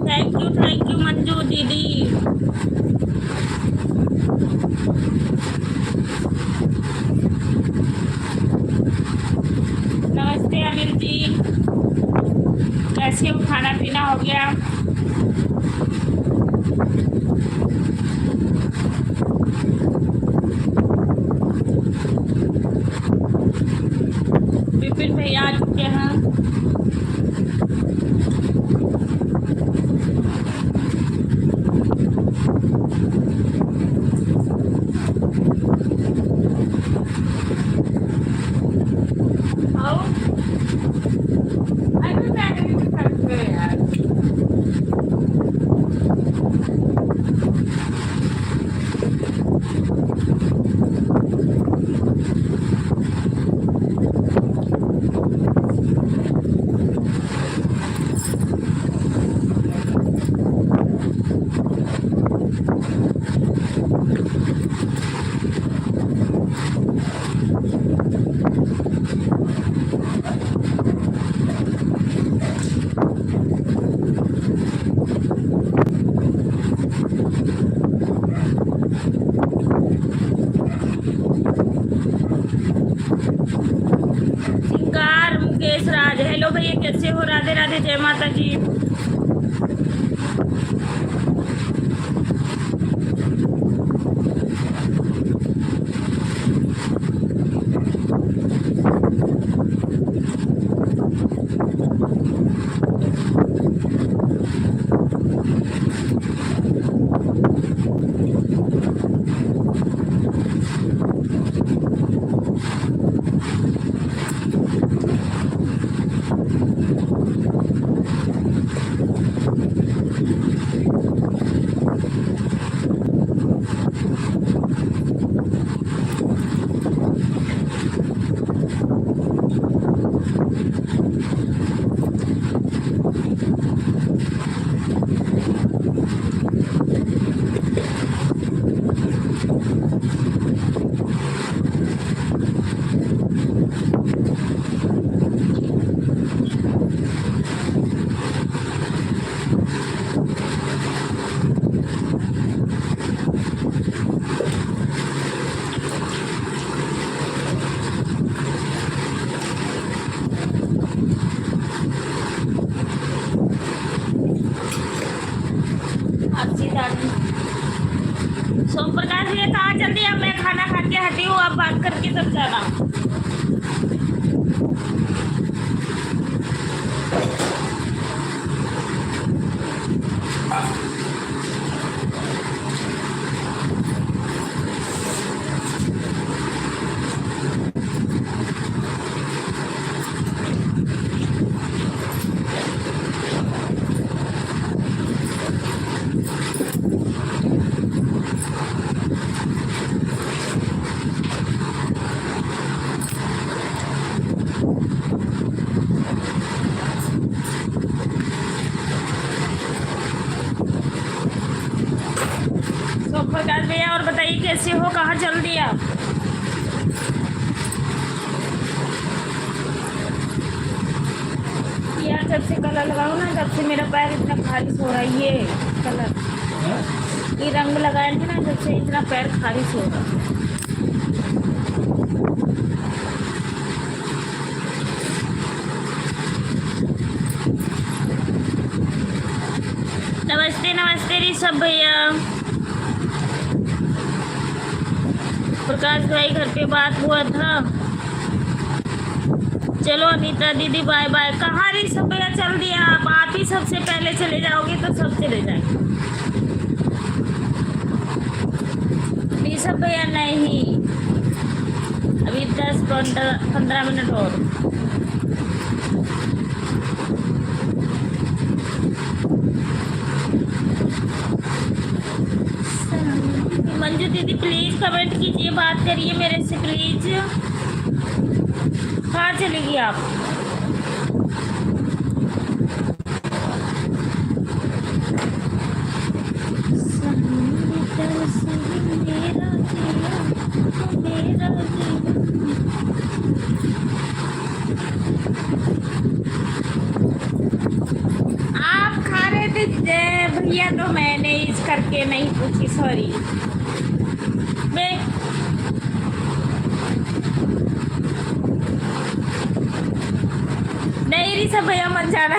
थैंक यू मंजू दीदी। नमस्ते अनिल जी, कैसे हो? खाना पीना हो गया? विपिन भैया आ चुके हैं। सिंगार मुकेश राज, हेलो भैया कैसे हो? राधे राधे, जय माता जी। सोम प्रकाश भैया कहाँ जल्दी, अब मैं खाना खा के हटी हूँ, अब बात करके तब जाना। सोम प्रकाश भैया और बताइए कैसे हो, कहाँ चल दिया? यार जब से कलर लगाओ ना, जब से मेरा पैर इतना खारिश हो रहा है, ये कलर, ये रंग लगाए थे ना, जब से इतना पैर खारिश हो रहा है। नमस्ते नमस्ते ऋषभ भैया। प्रकाश भाई घर पे बात हुआ था। चलो अनीता दीदी बाय बाय। कहाँ ऋषभ भैया चल दिया आप ही सबसे पहले चले जाओगे तो सब चले जाएंगे। ऋषभ भैया नहीं, अभी 10-15 मिनट और। मंजू दीदी प्लीज कमेंट कीजिए, बात करिए मेरे से प्लीज। कहाँ चलेगी आप? आप खा रहे थे भैया, तो मैंने इस करके नहीं पूछी, सॉरी। मैं नहीं ऋषभ भैया मत जाना।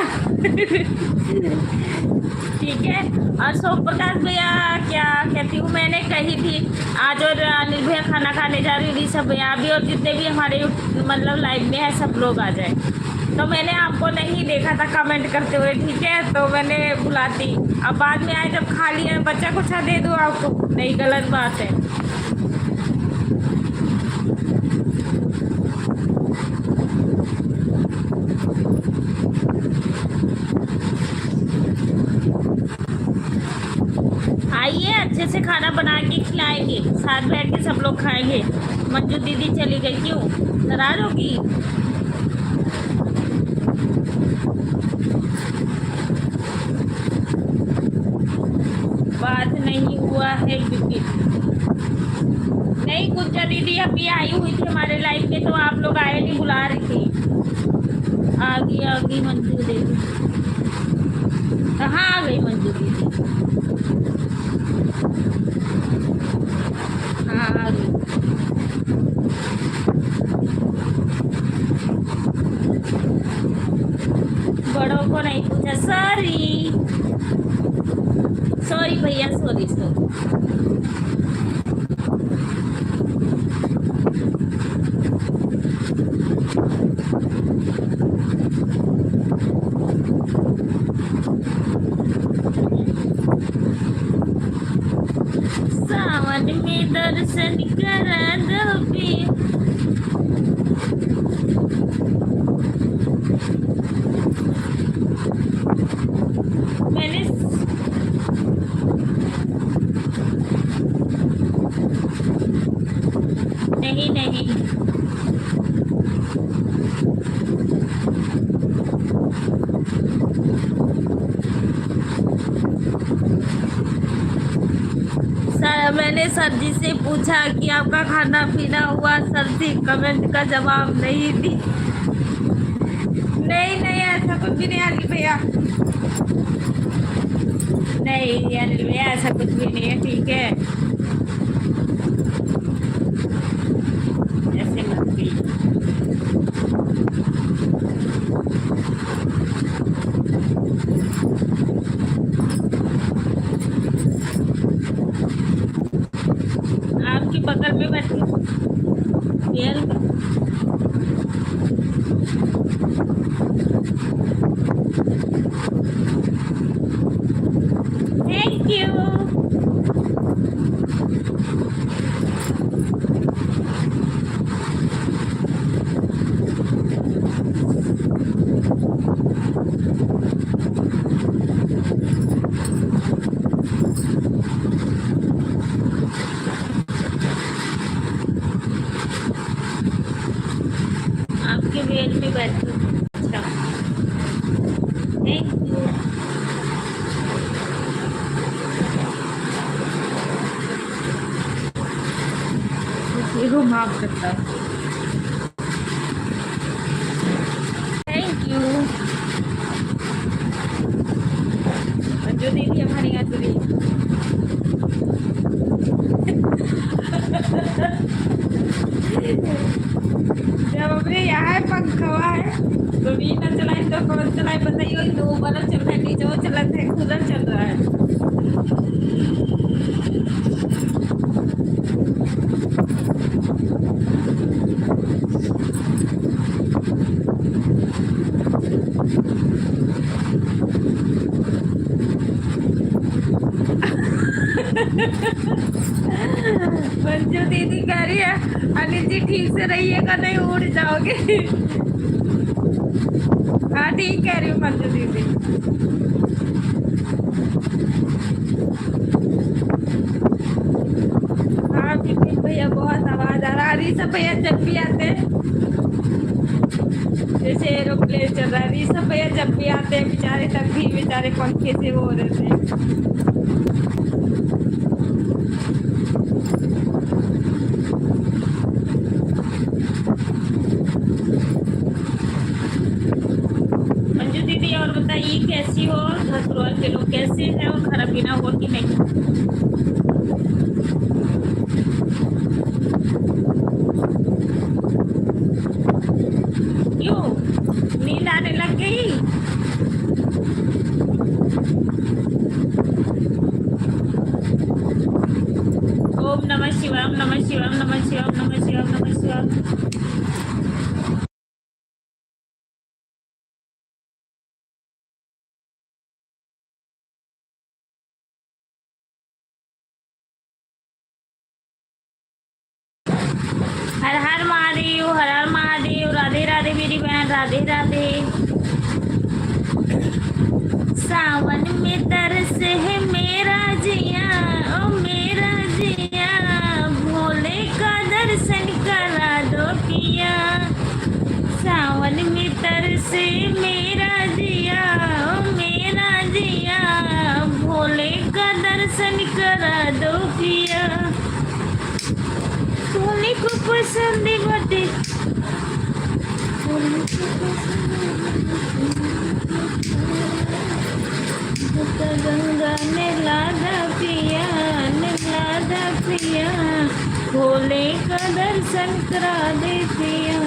ठीक है। और सोम प्रकाश भैया क्या कहती हूँ, मैंने कही थी आज, और अनिल भैया खाना खाने जा रही हूँ, ऋषभ भैया भी और जितने भी हमारे मतलब लाइव में है सब लोग आ जाए। तो मैंने आपको नहीं देखा था कमेंट करते हुए, ठीक है, तो मैंने बुलाती। अब बाद में आए जब खा लिया, बच्चा कुछ दे दो आपको, नहीं गलत बात है। आइए अच्छे से खाना बना के खिलाएंगे, साथ बैठ के सब लोग खाएंगे। मंजू दीदी चली गई, क्यों नाराज होगी? बात नहीं हुआ है क्योंकि नहीं, गुज्जर दीदी अभी आई हुई थी हमारे लाइफ में, तो आप लोग आए नहीं, बुला रही थी। आ गई मंजू दीदी। कहाँ आ गई मंजू दीदी? हाँ आ गई। बड़ों को नहीं पूछा, सॉरी सॉरी भैया, सॉरी सॉरी। सावन में दर्शन करा दो भी। मैंने नहीं नहीं सर, मैंने सर जी से पूछा कि आपका खाना पीना हुआ, सर जी कमेंट का जवाब नहीं दी। नहीं नहीं ऐसा कुछ भी नहीं अनिल भैया, नहीं अनिल भैया ऐसा कुछ भी नहीं है, ठीक है, ऐसे मत भी। में बैठी रियल में। Thank you. आपके बेड में बैठी हूँ। अच्छा थैंक यू। इसको माफ करता है। थैंक यू मंजू दीदी हमारी यहाँ चली। जब हमने यहाँ पंखा है तो भी ना चलाए तो कौन चलाए बताइए। तो वो बल्ब चल रहा है नीचे वो चल रहा है कूलर चल रहा है। मंजू दीदी कह रही है अनिल जी ठीक से रहिएगा नहीं उड़ जाओगे। हाँ ठीक कह रही हूँ मंजू दीदी। हाँ बिपिन भैया बहुत आवाज आ रहा है। ऋषभ भैया जब भी आते हैं जैसे एरोप्लेन चल रहा है। ऋषभ भैया जब भी आते हैं बेचारे तब भी बेचारे पंखे से वो हो रहे थे। मंजू दीदी और बताइए कैसी हो। ससुराल के लोग कैसे हैं और खाना पीना हुआ कि नहीं। क्यों नींद आने लग गई। ओम नमः शिवाय ओम नमः शिवाय ओम नमः शिवाय ओम नमः शिवाय ओम नमः शिवाय। हर हर महादेव हर हर महादेव। राधे राधे मेरी बहन राधे राधे। सावन में तरस है मेरा जिया ओ मेरा जिया भोले का दर्शन करा दो पिया। सावन में तरस मेरा जिया ओ मेरा जिया भोले का दर्शन करा दो पिया। भोले को पसंद बटे गंगा ने लादा पिया भोले का दर्शन करा दे पिया।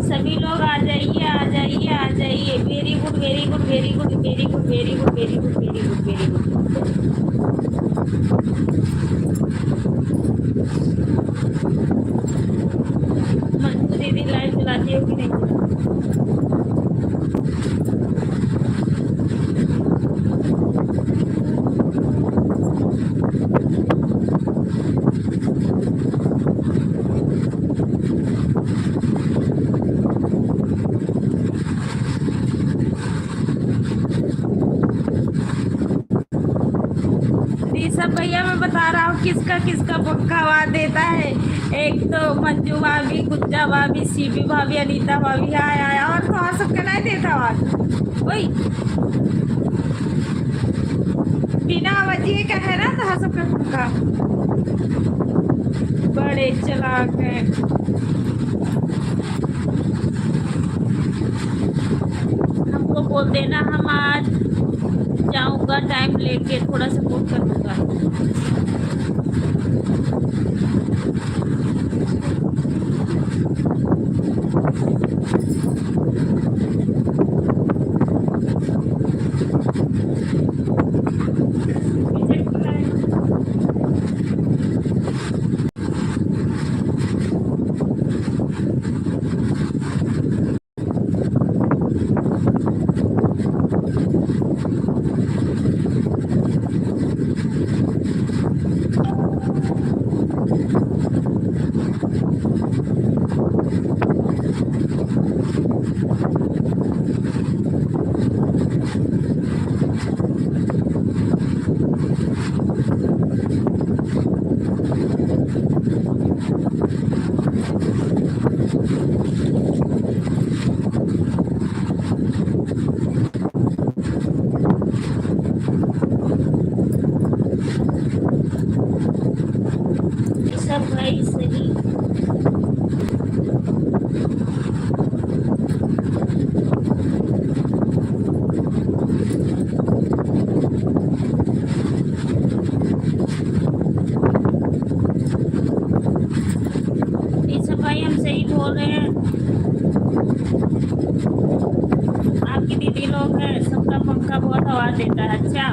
सभी लोग आ जाइए आ जाइए आ जाइए। Very good very good very good very good very good very good very good very good. Manju दीदी लाइव चलाती हो कि नहीं। ऋषभ भैया मैं बता रहा हूँ किसका किसका पंखा आवाज देता है। एक तो मंजू भाभी गुज्जा भाभी सीबी भाभी अनीता भाभी आया और तो और सबका नहीं देता आवाज। वही बिना आवाजिए का है ना तो सबका पंखा। बड़े चलाक हैं। हमको बोल देना हम आज जाऊंगा टाइम लेके थोड़ा सपोर्ट कर दूंगा। बोल रहे हैं आपकी दीदी लोग हैं, सबका पंखा बहुत आवाज देता है। अच्छा,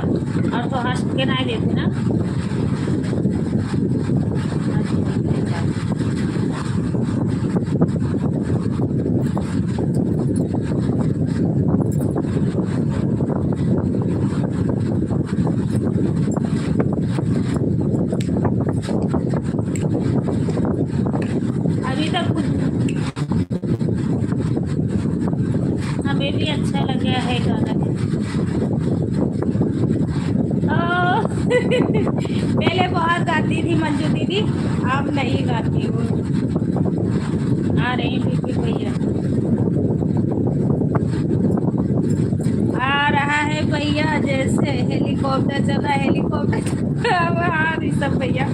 और तो हंस के नहीं देते ना। अभी तक हमें भी अच्छा लग गया है गाना। ओह, पहले बहुत गाती थी मंजू दीदी, अब नहीं गाती हूँ। आ रहे हैं बिल्कुल भैया, आ रहा है भैया, जैसे हेलीकॉप्टर चला, हेलीकॉप्टर अब आ रही सब भैया।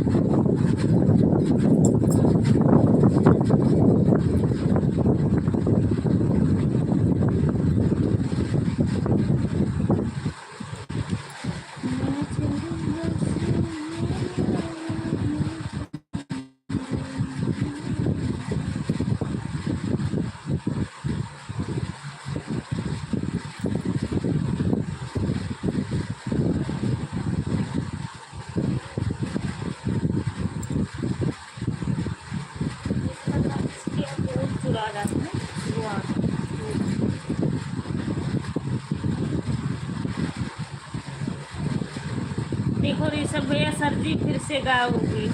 देखो ऋषभ भैया, सर्दी फिर से गायब हो गई।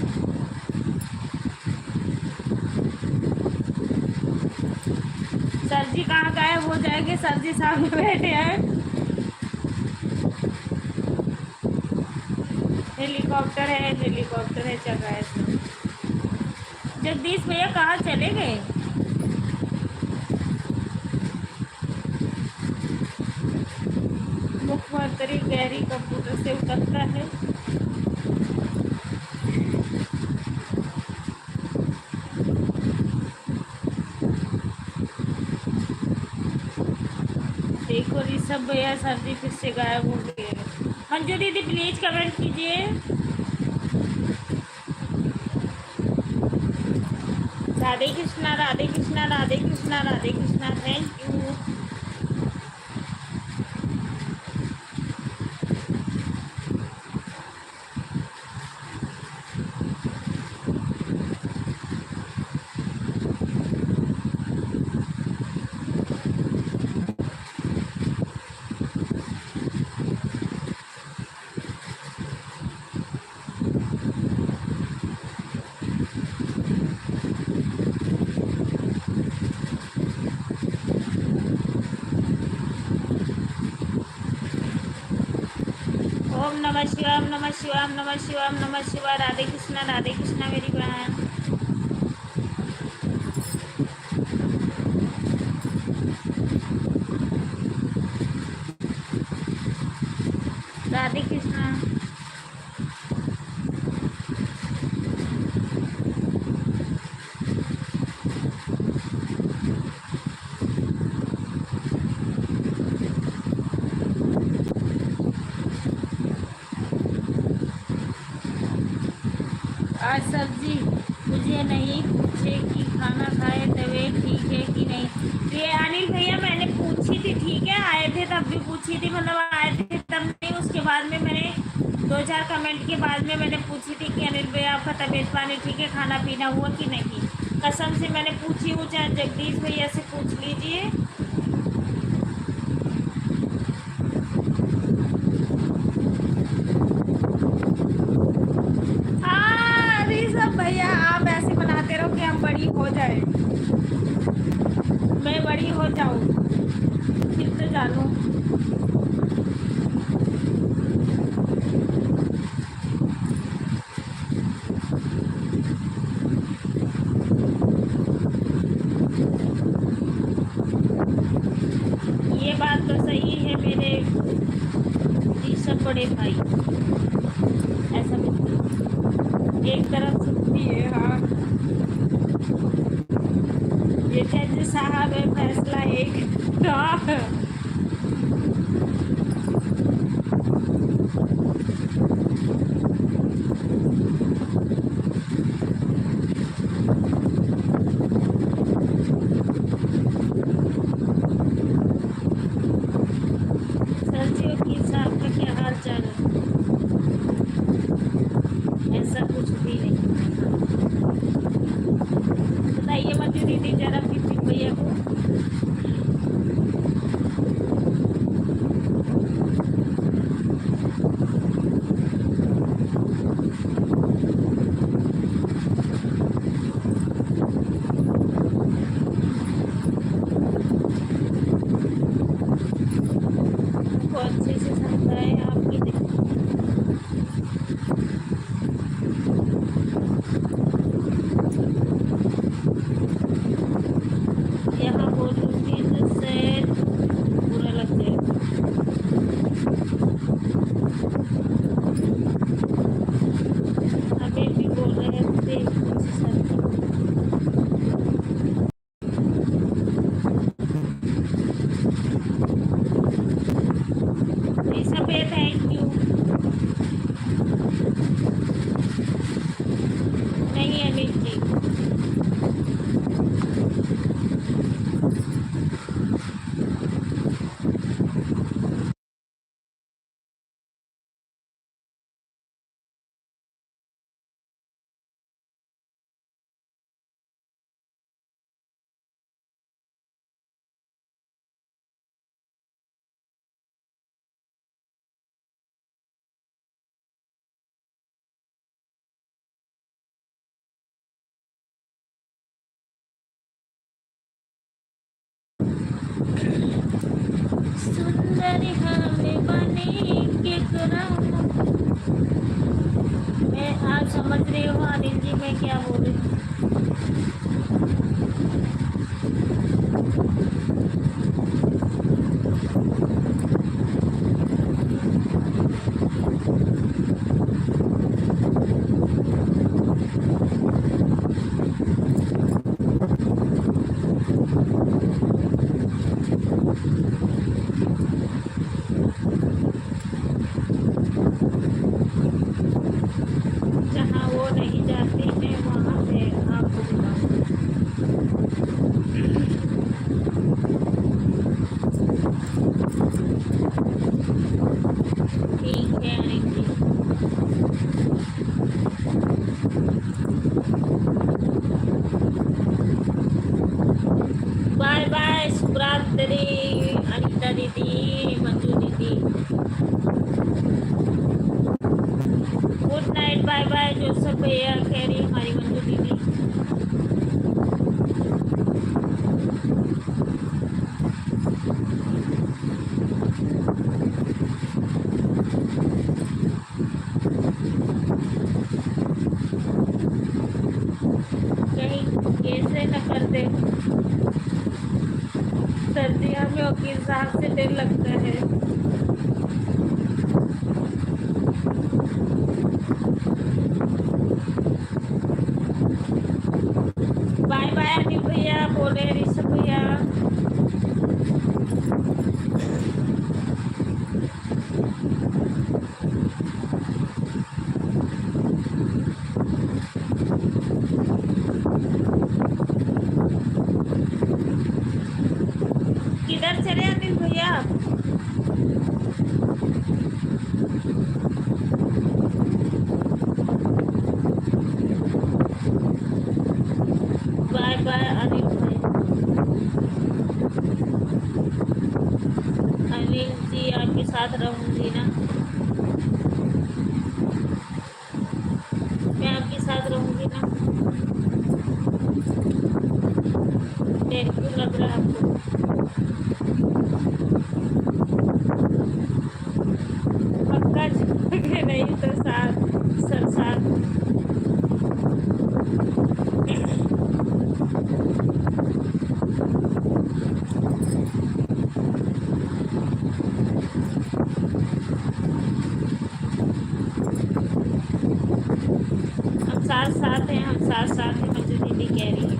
सर जी कहाँ गायब हो जाएंगे? सर जी सामने बैठे हैं। हेलीकॉप्टर है, हेलीकॉप्टर है, चल रहा है सब। जगदीश भैया कहाँ चले गए? मुख्यमंत्री गहरी कंप्यूटर से उतरता है। देखो ऋषभ भैया, सर्दी फिर से गायब हो गए। मंजू दीदी प्लीज कमेंट कीजिए। राधे कृष्णा, राधे कृष्णा, राधे कृष्णा, राधे कृष्णा। Thank you. ओम नमः शिवाय, ओम नमः शिवाय, ओम नमः शिवाय, ओम नमः शिवाय। राधे कृष्णा मेरी बहन। राधे कृष्णा। आज सब्जी मुझे नहीं पूछे कि खाना खाए, तबीयत ठीक है कि नहीं। ये अनिल भैया मैंने पूछी थी, ठीक है, आए थे तब भी पूछी थी, मतलब आए थे तब नहीं, उसके बाद में मैंने 2-4 कमेंट के बाद में मैंने पूछी थी कि अनिल भैया आपका तबीयत पानी ठीक है, खाना पीना हुआ कि नहीं। कसम से मैंने पूछी हूँ, चाहे जगदीश भैया से पूछ लीजिए। भैया आप ऐसे बनाते रहो कि हम बड़ी हो जाए, मैं बड़ी हो जाऊं, फिर तो जानू। ये बात तो सही है मेरे ऋषभ बड़े भाई, ऐसा बिल्कुल एक तरफ सुनती है। हाँ, ये जज साहब है, फैसला एक। हाँ। बताइए मंजू दीदी जरा किसी भैया को। को अच्छे से समझाए आपकी यहाँ बोलूँगी तो शायद बुरा लग जाएगा। अभी भी बोल रहे थे कुछ सर सब थैंक यू। नहीं अनिल जी सुंदरी हमें बने के कराऊं। मैं आज समझ रही हूँ अनिल जी मैं क्या बोल रही हूँ। जहाँ वो नहीं जाती मैं वहाँ पे आपको बुलाऊँ। ठीक है अनिल जी। बाय बाय शुभरात्रि अनिता दीदी मंजू दीदी। Good night bye bye Joseph भैया कह रही हमारी मंजू दीदी। कहीं कैसे न कर दे। सर्दियों में वकील साहब से डर लगता है। बाय बाय अनिल भैया बोले ऋषभ भैया। किधर चले अनिल भैया? बाय बाय अनिल भैया। अनिल जी आपके साथ रहूंगी ना, मैं आपके साथ रहूंगी ना। डर क्यों लग रहा है आपको? पक्का छोड़ोगे नहीं तो साथ सर साथ। हम साथ साथ हैं, हम साथ साथ हैं मंजू दीदी कह रही है।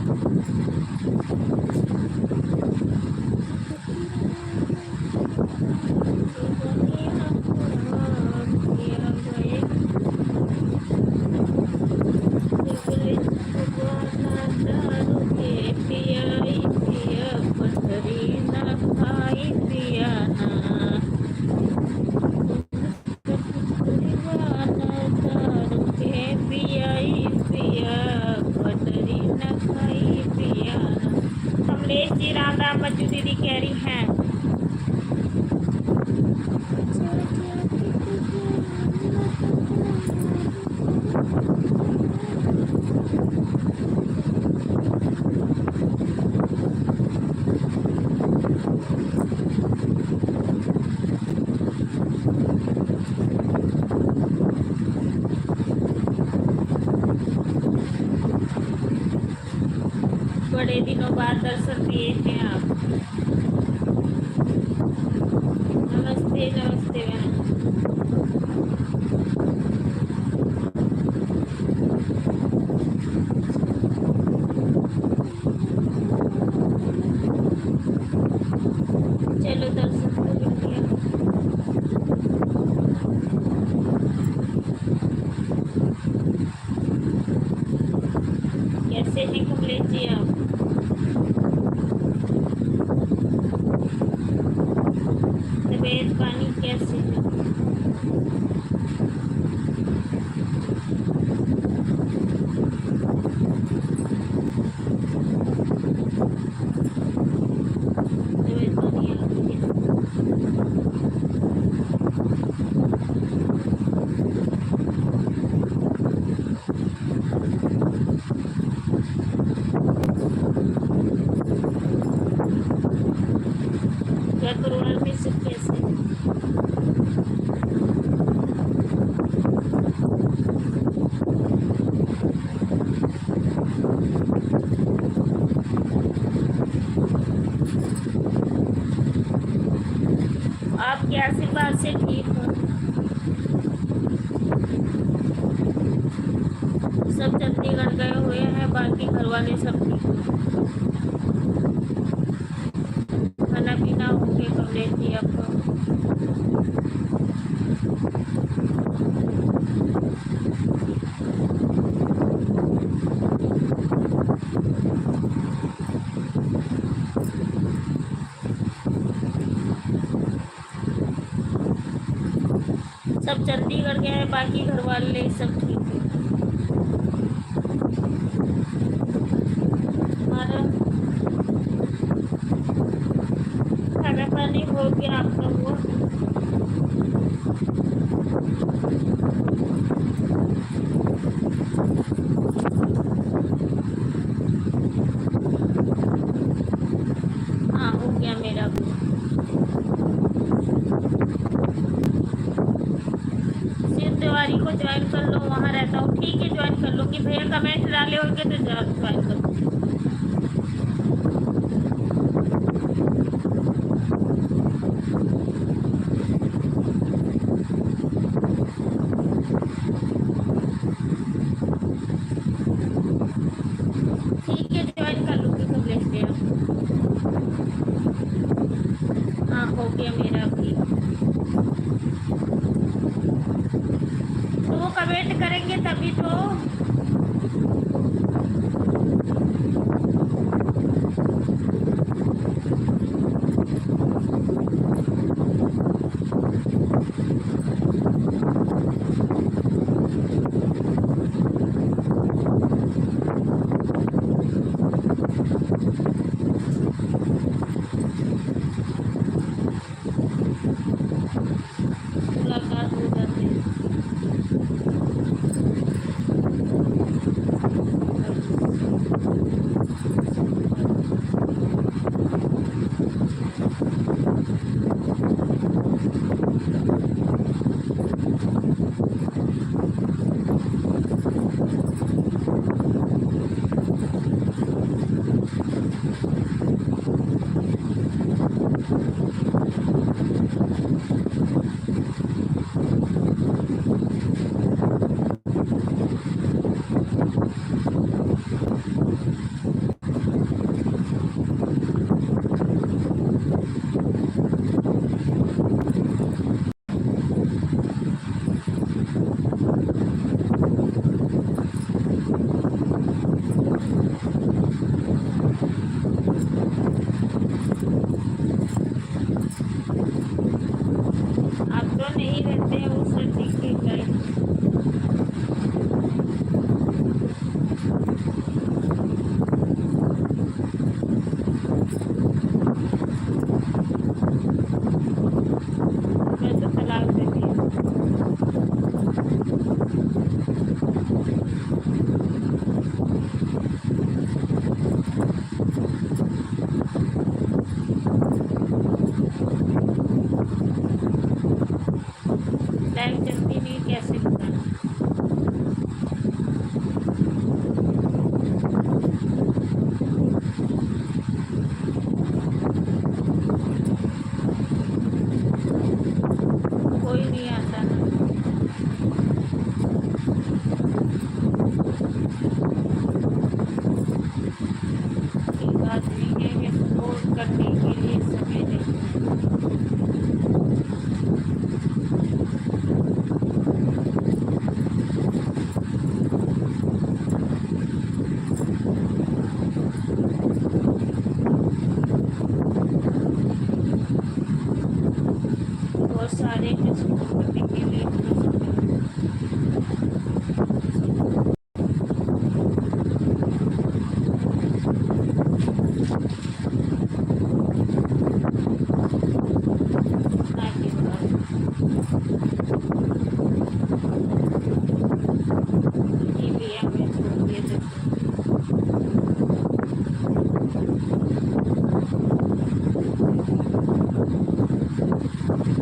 पिया राम राम बच्चू दीदी कह रही हैं। बड़े दिनों बाद दर्शन दिए हैं आप। नमस्ते नमस्ते बहन। चलो दर्शन तो कर लिया। कैसे हैं कमलेश जी आप? तबीयत पानी कैसे है? तबीयत पानी आपकी कैसी? घर परिवार में सब कैसे हैं? आपके आशीर्वाद से ठीक हो। सब चंडीगढ़ गए हुए हैं, बाकी घर वाले सब ठीक हैं। खाना पीना हो गया कमलेश जी आपका? सब चंडीगढ़ गए हैं, बाकी घर वाले सब ठीक है। हमारा खाना पानी हो गया, आपका हुआ? हाँ हो गया मेरा भी। शिव तिवारी को ज्वाइन कर लो, वहाँ रहता हूँ। ठीक है ज्वाइन कर लूँगी भैया, कमेंट डाले होंगे तो ज्वाइन कर लूँगी। ठीक है ज्वाइन कर लूँगी कमलेश भैया। हाँ हो गया मेरा भी। तो वो कमेंट करेंगे तभी तो। मुलाकात हो जाती है। आगे बढ़ाओ। जी भैया मैं छोड़ दिए थे।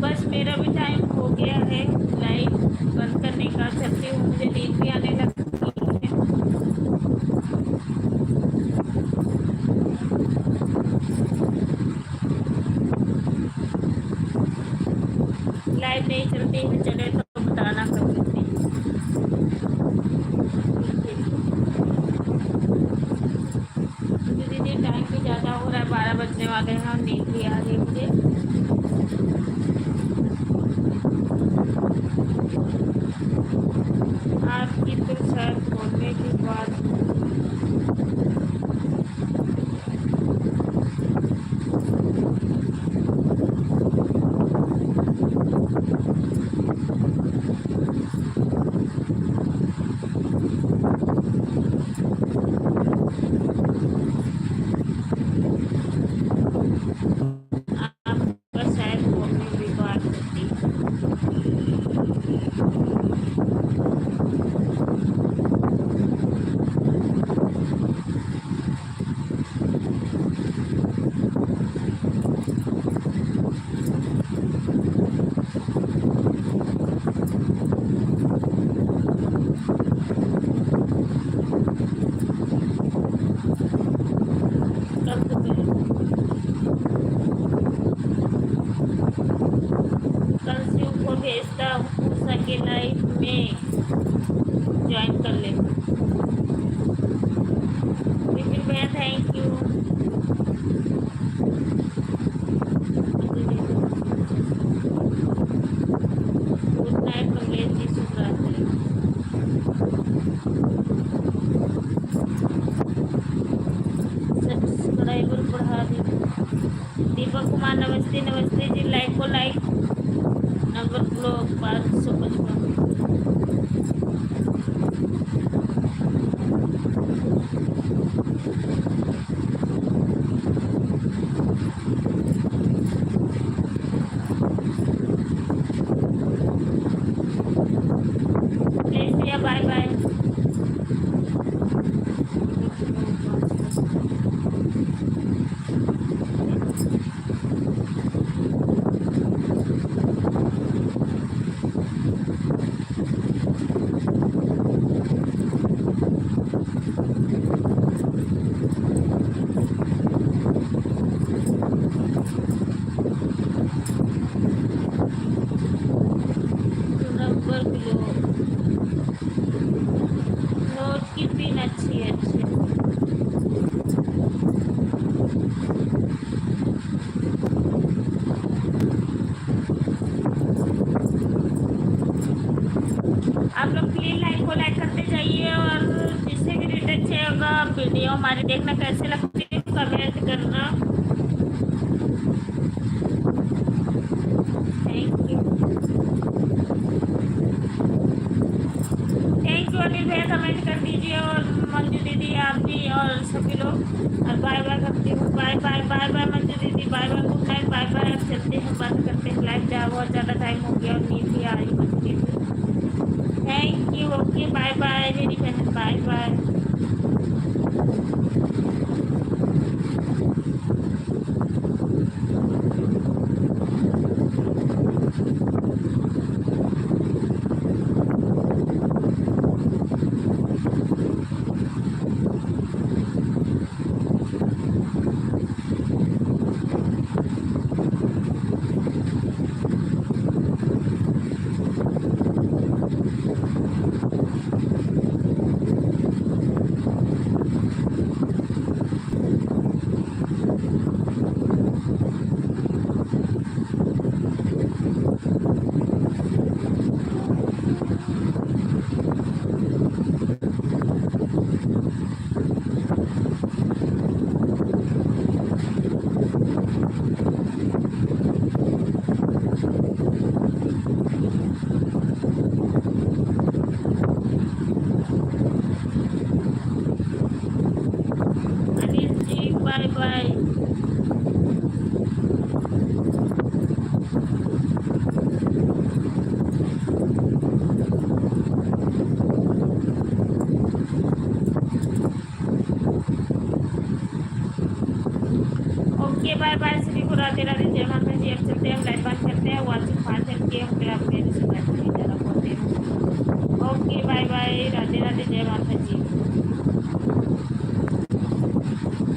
बस मेरा भी टाइम हो गया है लाइव बंद करने का। चलती हूँ, मुझे नींद भी आने लगती है। लाइव नहीं चलती है, चले तो बताना कभी प्लीज। मुझे दीदी टाइम भी ज़्यादा हो रहा है, 12 बजने वाले हैं और नींद भी आ रही है मुझे। आपकी तो शायद बोलने की बात आपका शायद बोलने की बात होती है। कल तो कल शिव को भेजता हूँ, हो सके लाइफ में ज्वाइन कर ले। विपिन भैया thank you. Good night Kamlesh ji, शुभ रात्रि। सब्सक्राइबर बढ़ा दी। दीपक कुमार नमस्ते नमस्ते जी। लाइक को लाइक नंबर ब्लॉक 555। भैया bye bye. Number block note की पिन अच्छी है अच्छी। आप लोग प्लीज लाइक को लाइक करते जाइए और जिससे भी रिटर्न चाहिए होगा वीडियो हमारी देखना कैसे लगती है कमेंट करना। थैंक यू अनिल भैया कमेंट कर दीजिए और मंजू दीदी आप भी और सभी लोग। और बाय बाय करती हूँ। Bye bye bye bye Manju दीदी, bye bye good night bye bye. अब चलते हैं बंद करते हैं लाइव, जा बहुत ज़्यादा टाइम हो गया और नींद भी आ रही मंजू दीदी। Thank you okay bye bye मेरी बहन bye bye. Bye bye. Okay bye bye सभी को, राधे राधे, जय माता जी। अब चलते हैं, हम लाइट बंद करते हैं, व्हाट्सएप 5 करके हम फिर आप मेरे से बैठ के ज़रा बोलते हैं। Okay bye bye, Radhe Radhe, जय माता जी।